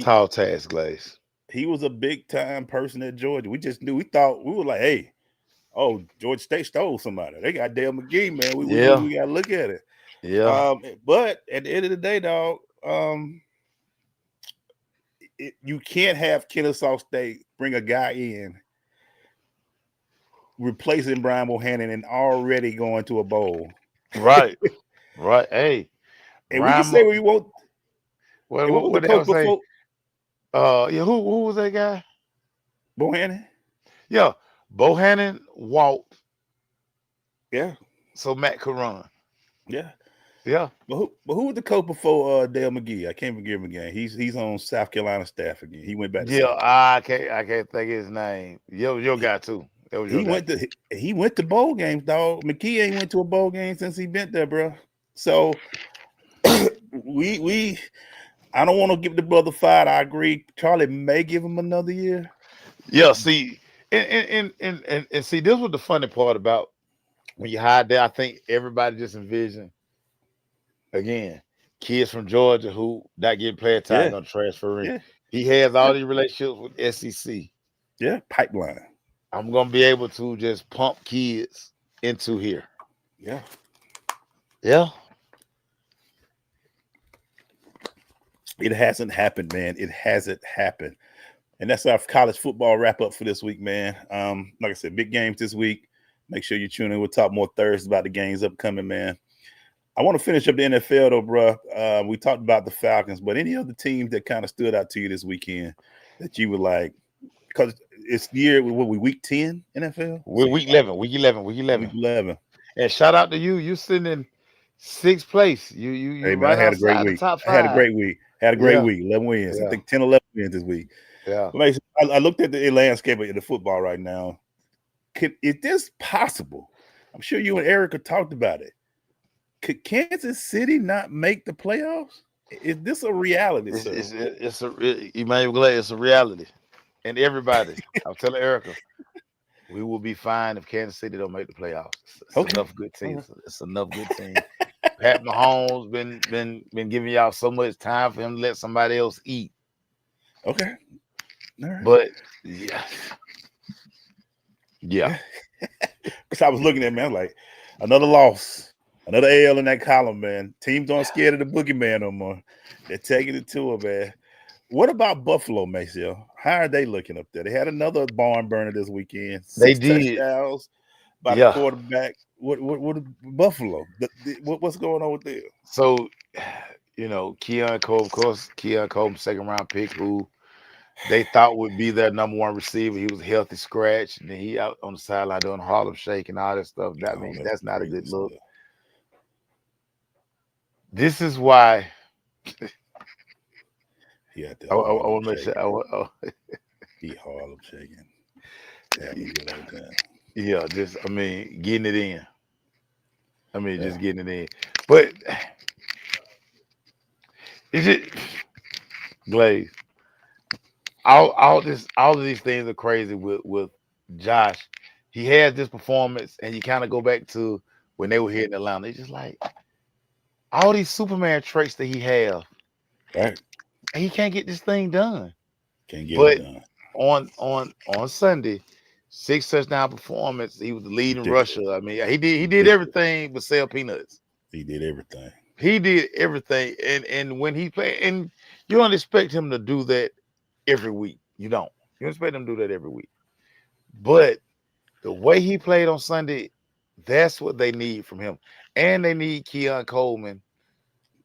Tall task, Glaze. He was a big time person at Georgia. We just knew. We thought we were like, hey, oh, Georgia State stole somebody. They got Dale McGee, man. We got to look at it. Yeah. But at the end of the day, dog, you can't have Kennesaw State bring a guy in, replacing Brian Bohannon, and already going to a bowl. Right. Right. Hey. And we can say what we want. What was the they coach say? before Yeah, who was that guy? Bohannon? Yeah. Bohannon walked. Yeah. So Matt could run. Yeah. Yeah. But who was the coach before Dale McGee? I can't forgive him again. He's on South Carolina staff again. He went back to South I can't think of his name. Your guy too. He went to bowl games, dog. McKee ain't went to a bowl game since he been there, bro. So I don't want to give the brother fired. I agree. Charlie may give him another year. Yeah, see, and see, this was the funny part about when you hide there. I think everybody just envisioned again kids from Georgia who not getting player time gonna transfer in. Yeah. He has all these relationships with SEC. Yeah, pipeline. I'm gonna be able to just pump kids into here. Yeah. Yeah. It hasn't happened, man. It hasn't happened. And that's our college football wrap up for this week, man. Like I said, big games this week. Make sure you tune in. We'll talk more Thursday about the games upcoming, man. I want to finish up the NFL, though, bro. We talked about the Falcons, but any other teams that kind of stood out to you this weekend that you were like, because it's week 10 NFL? We're week 11. Week 11. And shout out to you. You sitting in 6th place. You hey, man, right I had a great week. Top 5. I had a great week. 11 wins. I think 10, 11 wins this week. Yeah. But I looked at the landscape of the football right now. Is this possible? I'm sure you and Erica talked about it. Could Kansas City not make the playoffs? Is this a reality? It's a reality. And everybody, I'm telling Erica, we will be fine if Kansas City don't make the playoffs. It's enough good teams. It's enough good teams. Pat Mahomes been giving y'all so much time for him to let somebody else eat. Okay. All right. But yeah. Because I was looking at, man, like another loss, another AL in that column, man. Teams aren't scared of the boogeyman no more. They're taking it to him, man. What about Buffalo, Maceo? How are they looking up there? They had another barn burner this weekend. 6 touchdowns by the quarterback. What Buffalo? What's going on with them? So, Keon Cole, of course, second round pick, who they thought would be their number one receiver. He was a healthy scratch, and then he out on the sideline doing Harlem Shake and all that stuff. That means that's not a good look. This is why. Yeah, I want to make sure. He Harlem shaking. Yeah, getting it in. Just getting it in. But is it Glaze? All of these things are crazy with Josh. He has this performance, and you kind of go back to when they were here in Atlanta. It's just like all these Superman traits that he have. Right. And he can't get this thing done. Can't get it done. On Sunday, 6 touchdown performance. He was the leading rusher. He did everything but sell peanuts. He did everything. And when he played, and you don't expect him to do that every week. You don't. You expect him to do that every week. But the way he played on Sunday, that's what they need from him. And they need Keon Coleman.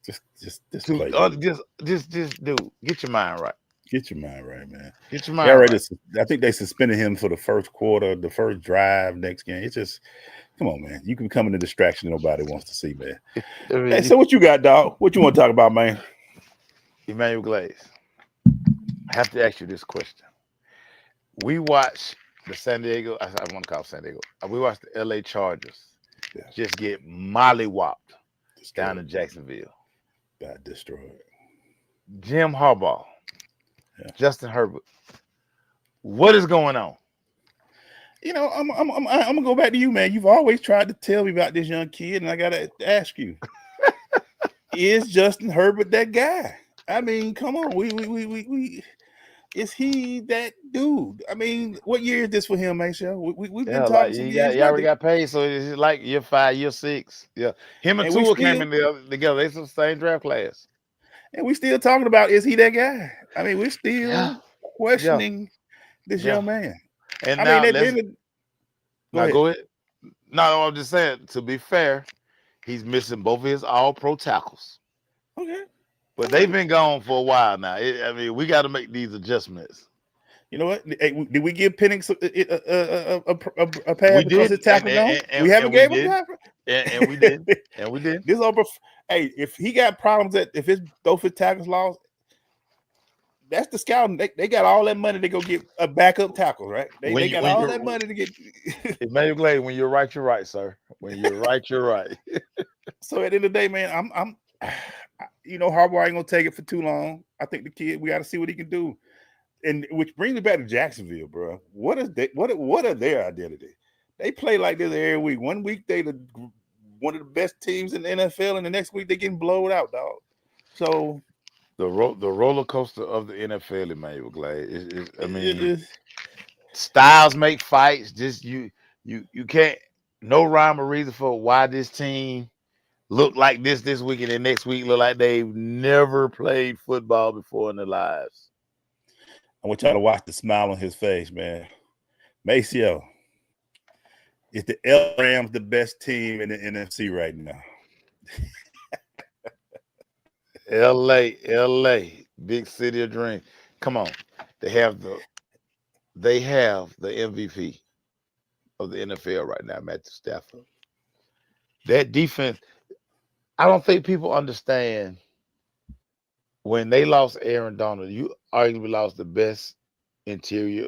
Just play. Just dude, get your mind right. Get your mind right, man. Get your mind right. I think they suspended him for the first quarter, the first drive next game. It's just, come on, man. You can become a distraction nobody wants to see, man. Hey, so what you got, dog? What you want to talk about, man? Emmanuel Glaze. I have to ask you this question. We watched the San Diego, I want to call it San Diego. We watched the LA Chargers just get mollywopped down in Jacksonville. Got destroyed. Jim Harbaugh, Justin Herbert. What is going on? I'm gonna go back to you, man. You've always tried to tell me about this young kid, and I gotta ask you: is Justin Herbert that guy? Come on, Is he that dude? I mean, what year is this for him, Maceo? We've been Yeah, talking like some you years. already got paid, so it's like year 5, year 6. Yeah, him and And we Tua came still in together. They the same draft class. talking about, is he that guy? I mean, we're Yeah, still yeah, questioning this yeah. young man. And I mean, now at the end of, go ahead. go ahead. No, I'm just saying. To be fair, he's missing both of his All-Pro tackles, Okay. but All they've right. been gone for a while now. I mean, we got to make these adjustments. You know what? Hey, did we give Penix a We pad because his did, and tackle gone? We haven't we gave him did, that. and we did, and we did. This over. Hey, if he got problems if both his tackles lost, that's the scouting. They got all that money to go get a backup tackle, right? They got all that money to get. Emmanuel Glade, when you're right, you're right, sir. When you're right, you're right. So at the end of the day, man, I'm Harbaugh ain't gonna take it for too long. I think the kid, we got to see what he can do. And which brings me back to Jacksonville, bro. What are their identity? They play like this every week. 1 week they one of the best teams in the NFL, and the next week they getting blown out, dog. So the roller coaster of the NFL, Emmanuel Glade. I mean, styles make fights. Just you can't, no rhyme or reason for why this team look like this week and the next week look like they've never played football before in their lives. I want y'all to watch the smile on his face, man. Maceo, is the L Rams the best team in the NFC right now? LA, big city of dreams. Come on, they have the MVP of the NFL right now, Matthew Stafford. That defense, I don't think people understand. When they lost Aaron Donald, you arguably lost the best interior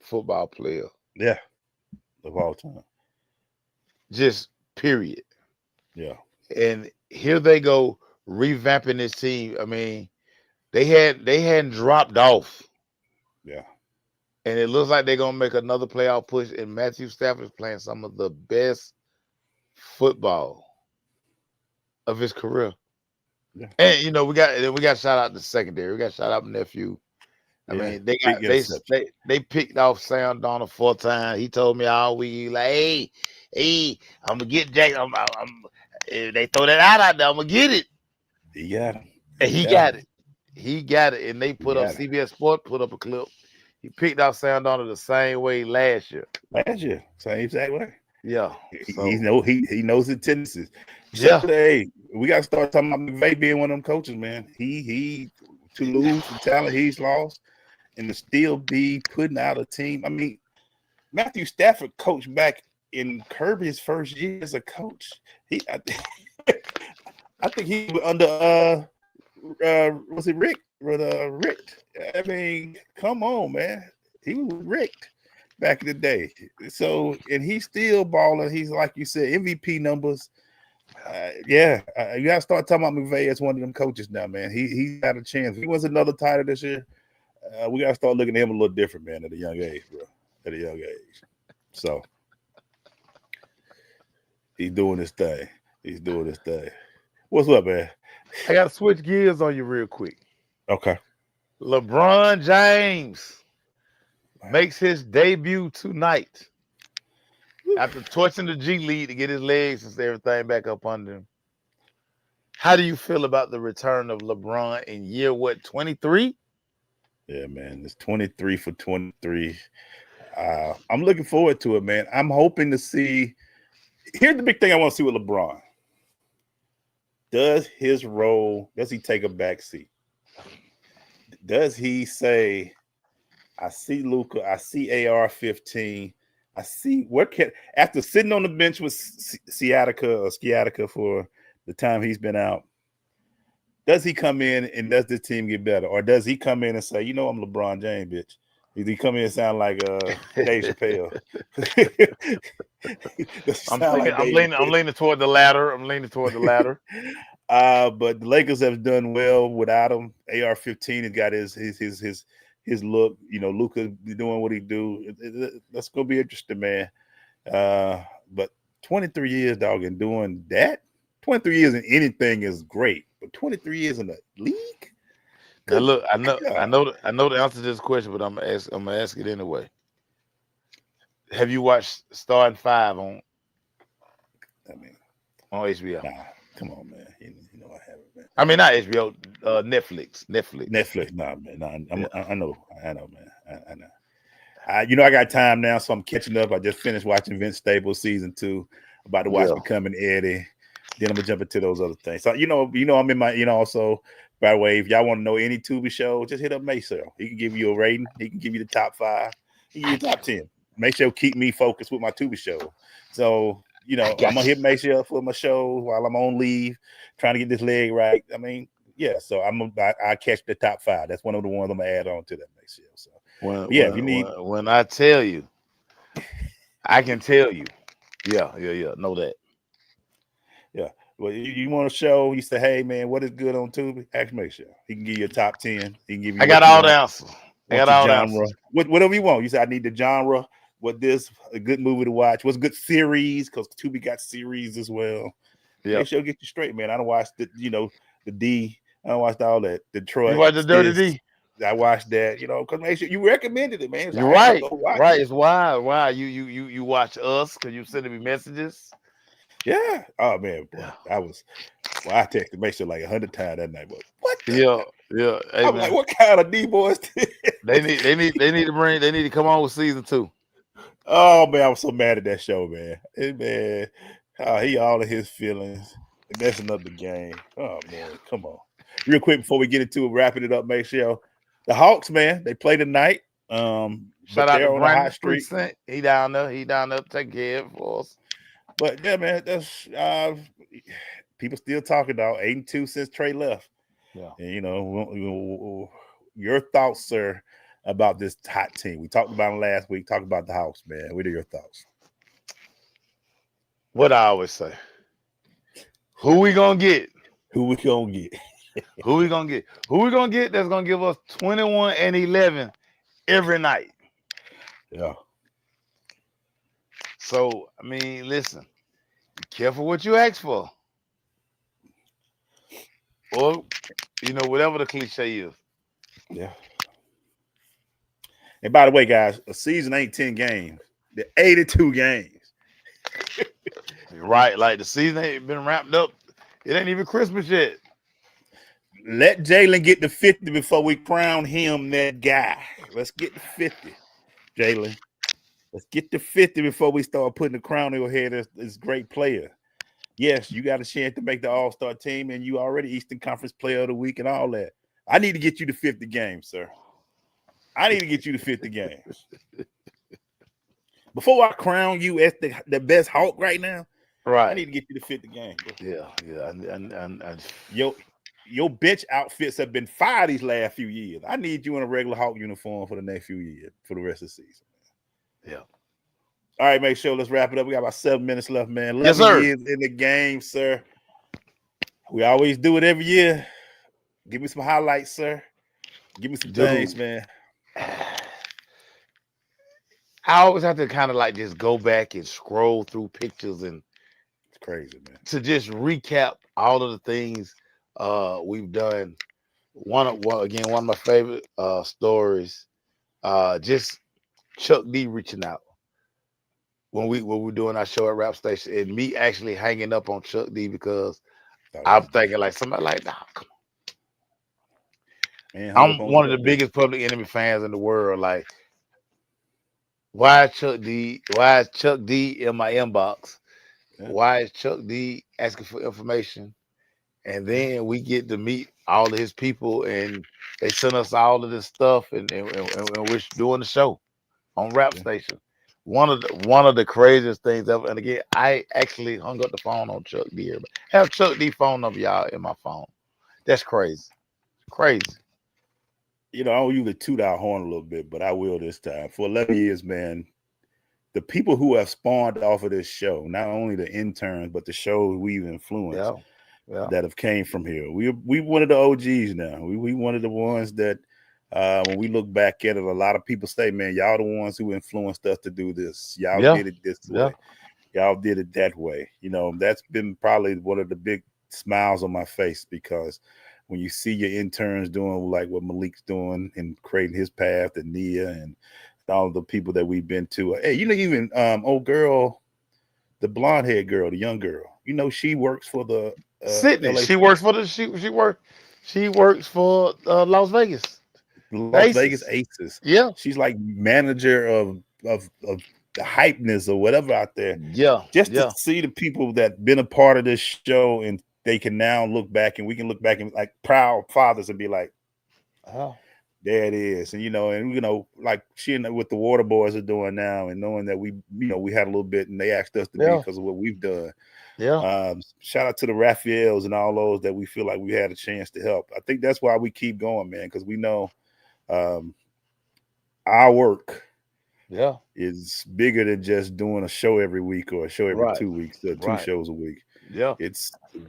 football player. Yeah, of all time. Just period. Yeah. And here they go revamping this team. I mean, they hadn't dropped off. Yeah. And it looks like they're gonna make another playoff push. And Matthew Stafford is playing some of the best football of his career. Yeah. And we got shout out the secondary. We got shout out nephew. I mean, they picked off Sam Donald 4 times. He told me all week, like, hey, I'm gonna get Jack. If they throw that out there, I'm gonna get it. He got him. And he got it. He got it. And they put up CBS Sport, put up a clip. He picked out Sam Donald the same way last year. Same exact way. Yeah. He knows the tendencies. Yeah. Hey, we got to start talking about McVay being one of them coaches, man. He to lose the talent he's lost and to still be putting out a team. I mean, Matthew Stafford coached back in Kirby's first year as a coach. I think he was under was it Rick? Rick. I mean, come on, man. He was Rick back in the day. So, and he's still balling. He's, like you said, MVP numbers. You got to start talking about McVay as one of them coaches now, man. He's got a chance. If he wins another title this year, we got to start looking at him a little different, man, at a young age, bro. At a young age. So, he's doing his thing. What's up, man? I got to switch gears on you real quick. Okay. LeBron James makes his debut tonight after torching the G League to get his legs and everything back up under him. How do you feel about the return of LeBron in year 23? Yeah, man, it's 23 for 23. I'm looking forward to it, man. I'm hoping to see. Here's the big thing I want to see with LeBron. Does he take a back seat? Does he say, I see Luka, I see AR-15, I see after sitting on the bench with Sciatica for the time he's been out, does he come in and does this team get better? Or does he come in and say, I'm LeBron James, bitch? Does he come in and sound like Dave Chappelle? I'm leaning toward the latter. But the Lakers have done well without him. AR-15 has got his look. Luka doing what he do. That's gonna be interesting, man. But 23 years, dog, and doing that. 23 years in anything is great, but 23 years in the league. Now look, I know the answer to this question, but I'm gonna ask it anyway. Have you watched Starting Five on HBO? Nah, come on, man. You know I haven't, man. I mean, not HBO, Netflix. Nah, man. Nah, I know, man. I know. I got time now, so I'm catching up. I just finished watching Vince Staples season 2. About to watch Becoming Eddie. Then I'm gonna jump into those other things. So I'm in my, also, by the way, if y'all want to know any Tubi show, just hit up Maysell. He can give you a rating. He can give you the top 5. He can give you the top 10. Make sure keep me focused with my Tubi show. So, I'm gonna hit Maysell for my show while I'm on leave, trying to get this leg right. I mean, yeah. So I catch the top 5. That's one of the ones I'm gonna add on to that Maysell. So if you need, when I tell you, I can tell you. Yeah. Know that. Yeah. Well, you want a show? You say, hey man, what is good on Tubi? Ask Maysell. He can give you a top 10. He can give you. I got all the answers. I got all the genre. Whatever you want. You say I need the genre. What a good movie to watch? What's a good series? Because Tubi got series as well. Yeah, Maysell get you straight, man. I don't watch the D. I don't watch all that. Detroit. You watch the Dirty D? I watched that, because Maysell, you recommended it, man. So you're right. Right. It's why you watch us because you sending me messages. Yeah. Oh man, boy. I texted Maysell like 100 times that night. But what? Yeah. Hey, I'm like, what kind of D boys? They need to come on with season 2. Oh man, I was so mad at that show, man. He all in his feelings, messing up the game. Oh man, come on. Real quick before we get into it, wrapping it up, Maysell. The Hawks, man, they play tonight. Shout out to Brandon Street. He down there taking care of it for us. But yeah, man, that's people still talking about 8-2 since Trey left. Yeah, and your thoughts, sir, about this hot team. We talked about it last week. Talked about the Hawks, man. What are your thoughts? What I always say. Who we gonna get? Who we gonna get? Who we gonna get? Who we gonna get that's gonna give us 21 and 11 every night? Yeah. So, I mean, listen, be careful what you ask for. Or, whatever the cliche is. Yeah. And by the way, guys, a season ain't 10 games. They're 82 games. Right. Like the season ain't been wrapped up. It ain't even Christmas yet. Let Jalen get to 50 before we crown him that guy. Let's get to 50, Jalen. Let's get to 50 before we start putting the crown on your head as this great player. Yes, you got a chance to make the All-Star team, and you already Eastern Conference Player of the Week and all that. I need to get you to 50 games, sir. I need to get you to 50 games. Before I crown you as the best Hawk right now, right? I need to get you to 50 games. Bro. Yeah. Your bench outfits have been fire these last few years. I need you in a regular Hawk uniform for the next few years, for the rest of the season. Yeah. All right, Maysell, let's wrap it up. We got about 7 minutes left, man. 11 yes, sir. years in the game, sir. We always do it every year. Give me some highlights, sir. Give me some things, man. I always have to kind of like just go back and scroll through pictures, and it's crazy, man. To just recap all of the things we've done. One of my favorite stories, just Chuck D reaching out when we were doing our show at Rap Station, and me actually hanging up on Chuck D because I'm thinking like somebody like, nah, come on. Man, I'm one of the biggest Public Enemy fans in the world. Like, why is Chuck D in my inbox? Yeah. Why is Chuck D asking for information? And then we get to meet all of his people, and they send us all of this stuff, and we're doing the show on Rap Station. One of the craziest things ever. And again, I actually hung up the phone on Chuck D. Have Chuck D phone number, y'all, in my phone. That's crazy. Crazy. I don't usually toot our horn a little bit, but I will this time. For 11 years, man, the people who have spawned off of this show, not only the interns, but the shows we've influenced that have came from here. We one of the OGs now. We one of the ones that when we look back at it, a lot of people say, man, y'all the ones who influenced us to do this. Y'all did it this way. Y'all did it that way. That's been probably one of the big smiles on my face because when you see your interns doing like what Malik's doing and creating his path, and Nia and all the people that we've been to. Hey, even old girl, the blonde haired girl, the young girl. She works for the Sydney. LA She works for the she works for Las Vegas. The Las Vegas Aces. Aces. Yeah. She's like manager of the hypeness or whatever out there. Yeah. Just to see the people that been a part of this show, and they can now look back, and we can look back and like proud fathers and be like, oh, there it is. And like she and what the Water Boys are doing now, and knowing that we had a little bit and they asked us to be because of what we've done. Yeah. Shout out to the Raphaels and all those that we feel like we had a chance to help. I think that's why we keep going, man, because we know our work is bigger than just doing a show every week or a show every 2 weeks, 2 shows a week. Yeah.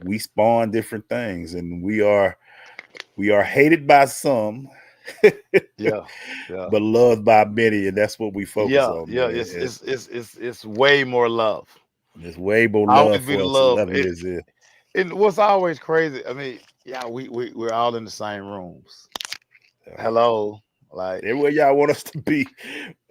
We spawn different things, and we are hated by some, but loved by many, and that's what we focus on. Yeah, man. it's way more love. There's way more love for us 11 years in. And what's always crazy, I mean, we're all in the same rooms. Hello. Like everywhere y'all want us to be,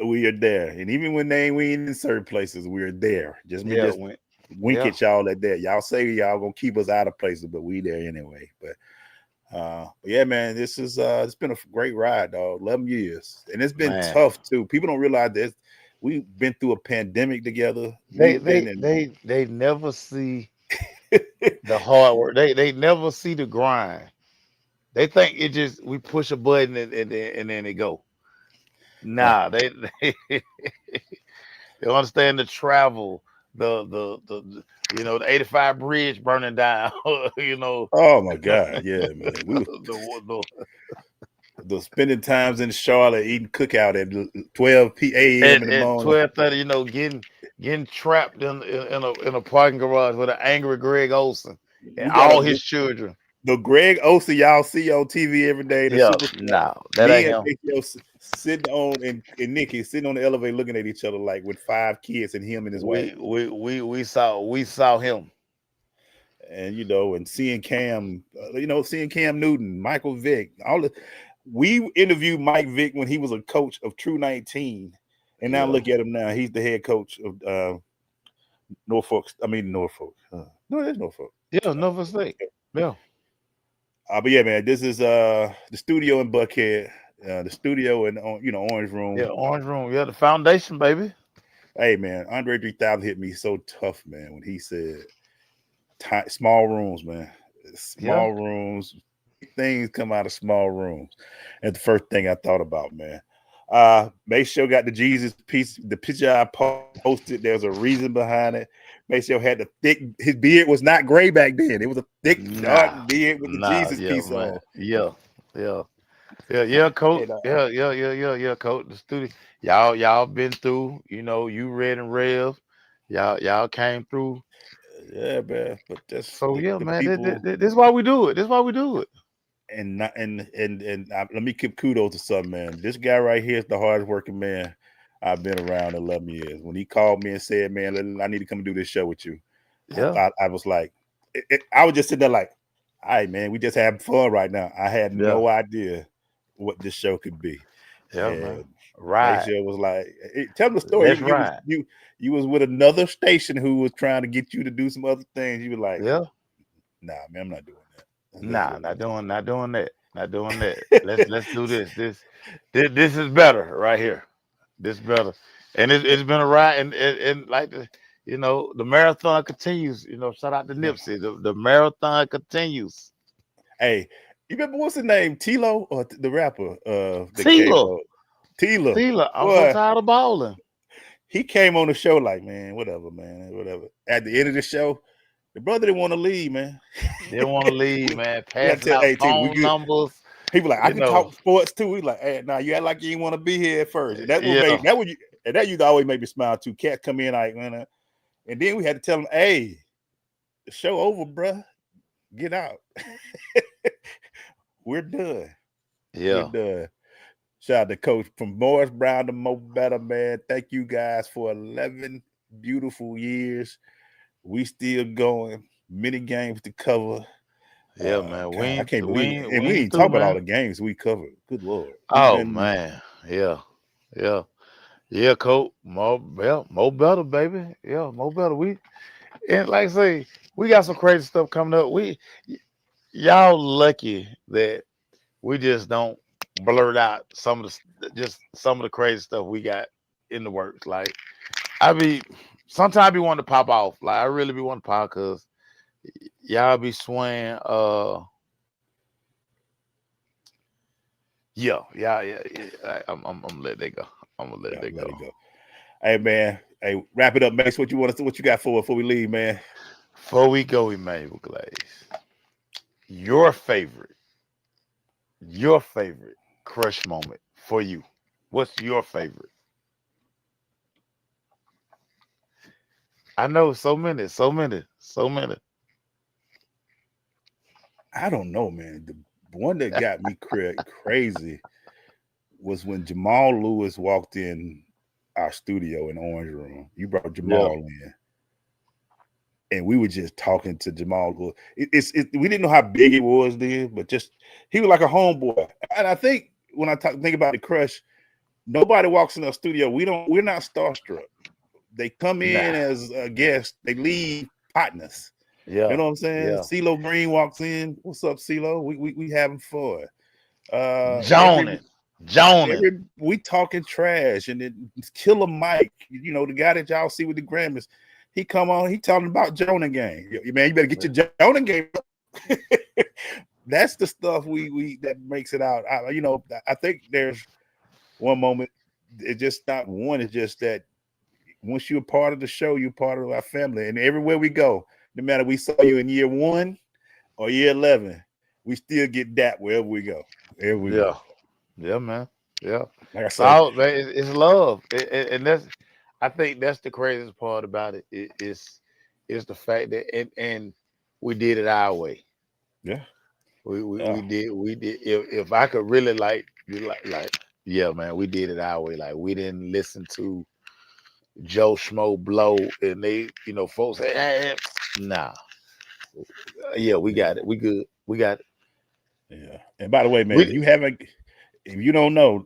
we are there. And even when we ain't in certain places, we're there. Just wink at y'all at that. Y'all say y'all gonna keep us out of places, but we there anyway. But yeah, man, this is it's been a great ride, dog. 11 years, and it's been tough too. People don't realize this. We've been through a pandemic together. They never see the hard work. They never see the grind. They think it just we push a button and then it go. Nah, they understand the travel, the 85 bridge burning down. Oh my God, yeah, man. The spending times in Charlotte eating cookout at 12 a.m. in the morning. 12:30, getting trapped in a parking garage with an angry Greg Olson and all his children. The Greg Olson y'all see on TV every day. That ain't him. Sitting on and Nikki sitting on the elevator looking at each other like with 5 kids and him and his wife. We saw him. And and seeing Cam, seeing Cam Newton, Michael Vick, we interviewed Mike Vick when he was a coach of True 19, and now look at him now. He's the head coach of Norfolk. No, there's Norfolk. Yeah, Norfolk State. Yeah. But yeah, man, this is the studio in Buckhead, the studio in Orange Room. Yeah, Orange Room. Yeah, the foundation, baby. Hey, man, Andre 3000 hit me so tough, man, when he said small rooms, man. Small rooms. Things come out of small rooms. That's the first thing I thought about, man. Maceo got the Jesus piece. The picture I posted, there's a reason behind it. Maceo had his beard was not gray back then. It was a thick, dark beard with the Jesus piece on. Yeah, coach. Yeah, coach. The studio. Y'all been through, you Red and Rev. Y'all came through. Yeah, man. But that's so man. This is why we do it. And let me give kudos to something, man. This guy right here is the hardest working man I've been around 11 years. When he called me and said, man, I need to come and do this show with you. Yeah. I was like, I was just sitting there like, all right, man, we just having fun right now. I had no idea what this show could be. Yeah, man. Right. Maceo was like, tell them the story. That's right. You was with another station who was trying to get you to do some other things. You were like, nah, man, I'm not doing that. Not doing that. Let's do this. This is better right here. This better. And it's been a ride, and like the marathon continues. Shout out to Nipsey. The marathon continues. Hey, you remember what's his name? Tilo or the rapper? Tilo. I'm so tired of balling. He came on the show like, man, whatever. At the end of the show, the brother didn't want to leave, man. Didn't want to leave, man. Passing out phone numbers. He was like, I can talk sports too. He's like, hey, nah, you act like you didn't want to be here at first. And that used to always make me smile too. Cats come in like, man, and then we had to tell him, hey, the show over, bruh. Get out. We're done. Yeah. We're done. Shout out to Coach from Morris Brown to Mo Better, man. Thank you guys for 11 beautiful years. We still going. Many games to cover. Yeah, man. God, I can't believe it. And we ain't through, talk about man. all the games we covered. Good Lord. Man. Yeah. Yeah, Coach. More better, baby. Yeah, more better. And like I say, we got some crazy stuff coming up. Y'all lucky that we just don't blurt out some of the crazy stuff we got in the works. Like sometimes be wanting to pop off. Like I really be wanting to pop because y'all be swaying. Yeah. I'm gonna let that go. I'm gonna let that go. Hey man, wrap it up, Mace. What you got for before we leave, man? Before we go, Emmanuel Glaze. Your favorite crush moment for you. What's your favorite? I know so many. I don't know, man. The one that got me crazy was when Jamal Lewis walked in our studio in Orange Room. You brought Jamal in. And we were just talking to Jamal. We didn't know how big it was then, but just he was like a homeboy. And I think when I think about the crush, nobody walks in our studio. We're not starstruck. They come in as a guest. They leave partners. Yeah, you know what I'm saying. Yeah. CeeLo Green walks in. What's up, CeeLo? We having fun. Joning. We talking trash, and then Killer Mike. You know the guy that y'all see with the Grammys. He come on, he talking about Jonah game. Man, you better get your Jonah game. That's the stuff we that makes it out. I think there's one moment. It's just not one. It's just that once you're a part of the show, you're part of our family. And everywhere we go, no matter we saw you in year 1 or year 11, we still get that wherever we go. Go. Yeah, man. Yeah. Like I said, man, it's love. And I think that's the craziest part about it. It's the fact that and we did it our way. Yeah. We did. If I could really like yeah, man, we did it our way. Like we didn't listen to Joe Schmo blow and they, folks say, nah. Yeah, we got it. We good. We got it. Yeah. And by the way, man, if you don't know,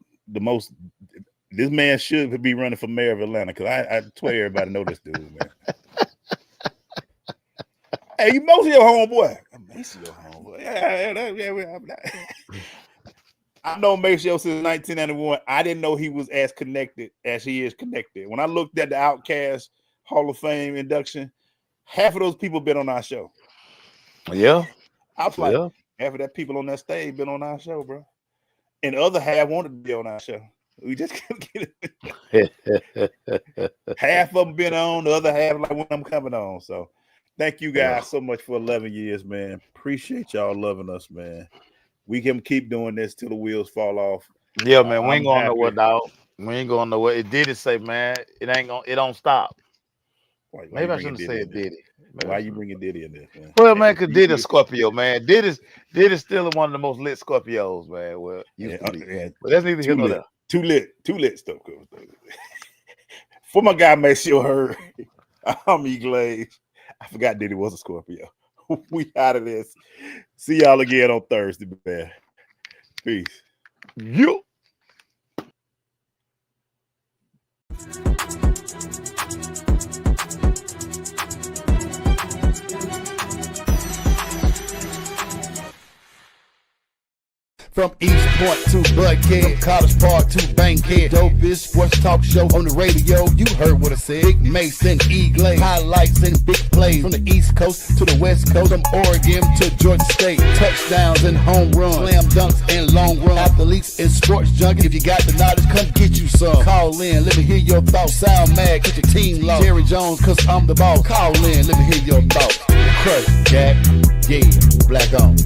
this man should be running for mayor of Atlanta because I swear everybody know this dude, man. Hey, you mostly your homeboy. Maceo homeboy. Yeah. I've known Maceo since 1991. I didn't know he was as connected as he is connected. When I looked at the Outkast Hall of Fame induction, half of those people been on our show. Yeah. I was like, half of that people on that stage been on our show, bro. And the other half wanted to be on our show. We just couldn't get it. Half of them been on, the other half like when I'm coming on. So thank you guys so much for 11 years, man. Appreciate y'all loving us, man. We can keep doing this till the wheels fall off. Yeah, man. We ain't going nowhere, dog. We ain't going nowhere. It did say, man, it don't stop. Maybe I shouldn't have said Diddy. Why you bringing Diddy in this, man? Well, man, because Diddy's Scorpio, man. Diddy's still one of the most lit Scorpios, man. Well, but that's neither here nor there. Too lit stuff. For my guy, Maceo Heard, I'm E. Glaze. I forgot Diddy was a Scorpio. We out of this. See y'all again on Thursday, man. Peace. You. From East Point to Buckhead, College Park to Bankhead, dopest sports talk show on the radio. You heard what I said. Big Mason, E-Glade, highlights and big plays from the East Coast to the West Coast, from Oregon to Georgia State. Touchdowns and home runs, slam dunks and long runs, athletes and sports junkies. If you got the knowledge, come get you some. Call in, let me hear your thoughts. Sound mad, get your team lost. Jerry Jones, cause I'm the boss. Call in, let me hear your thoughts. Crush, Jack, yeah, black on.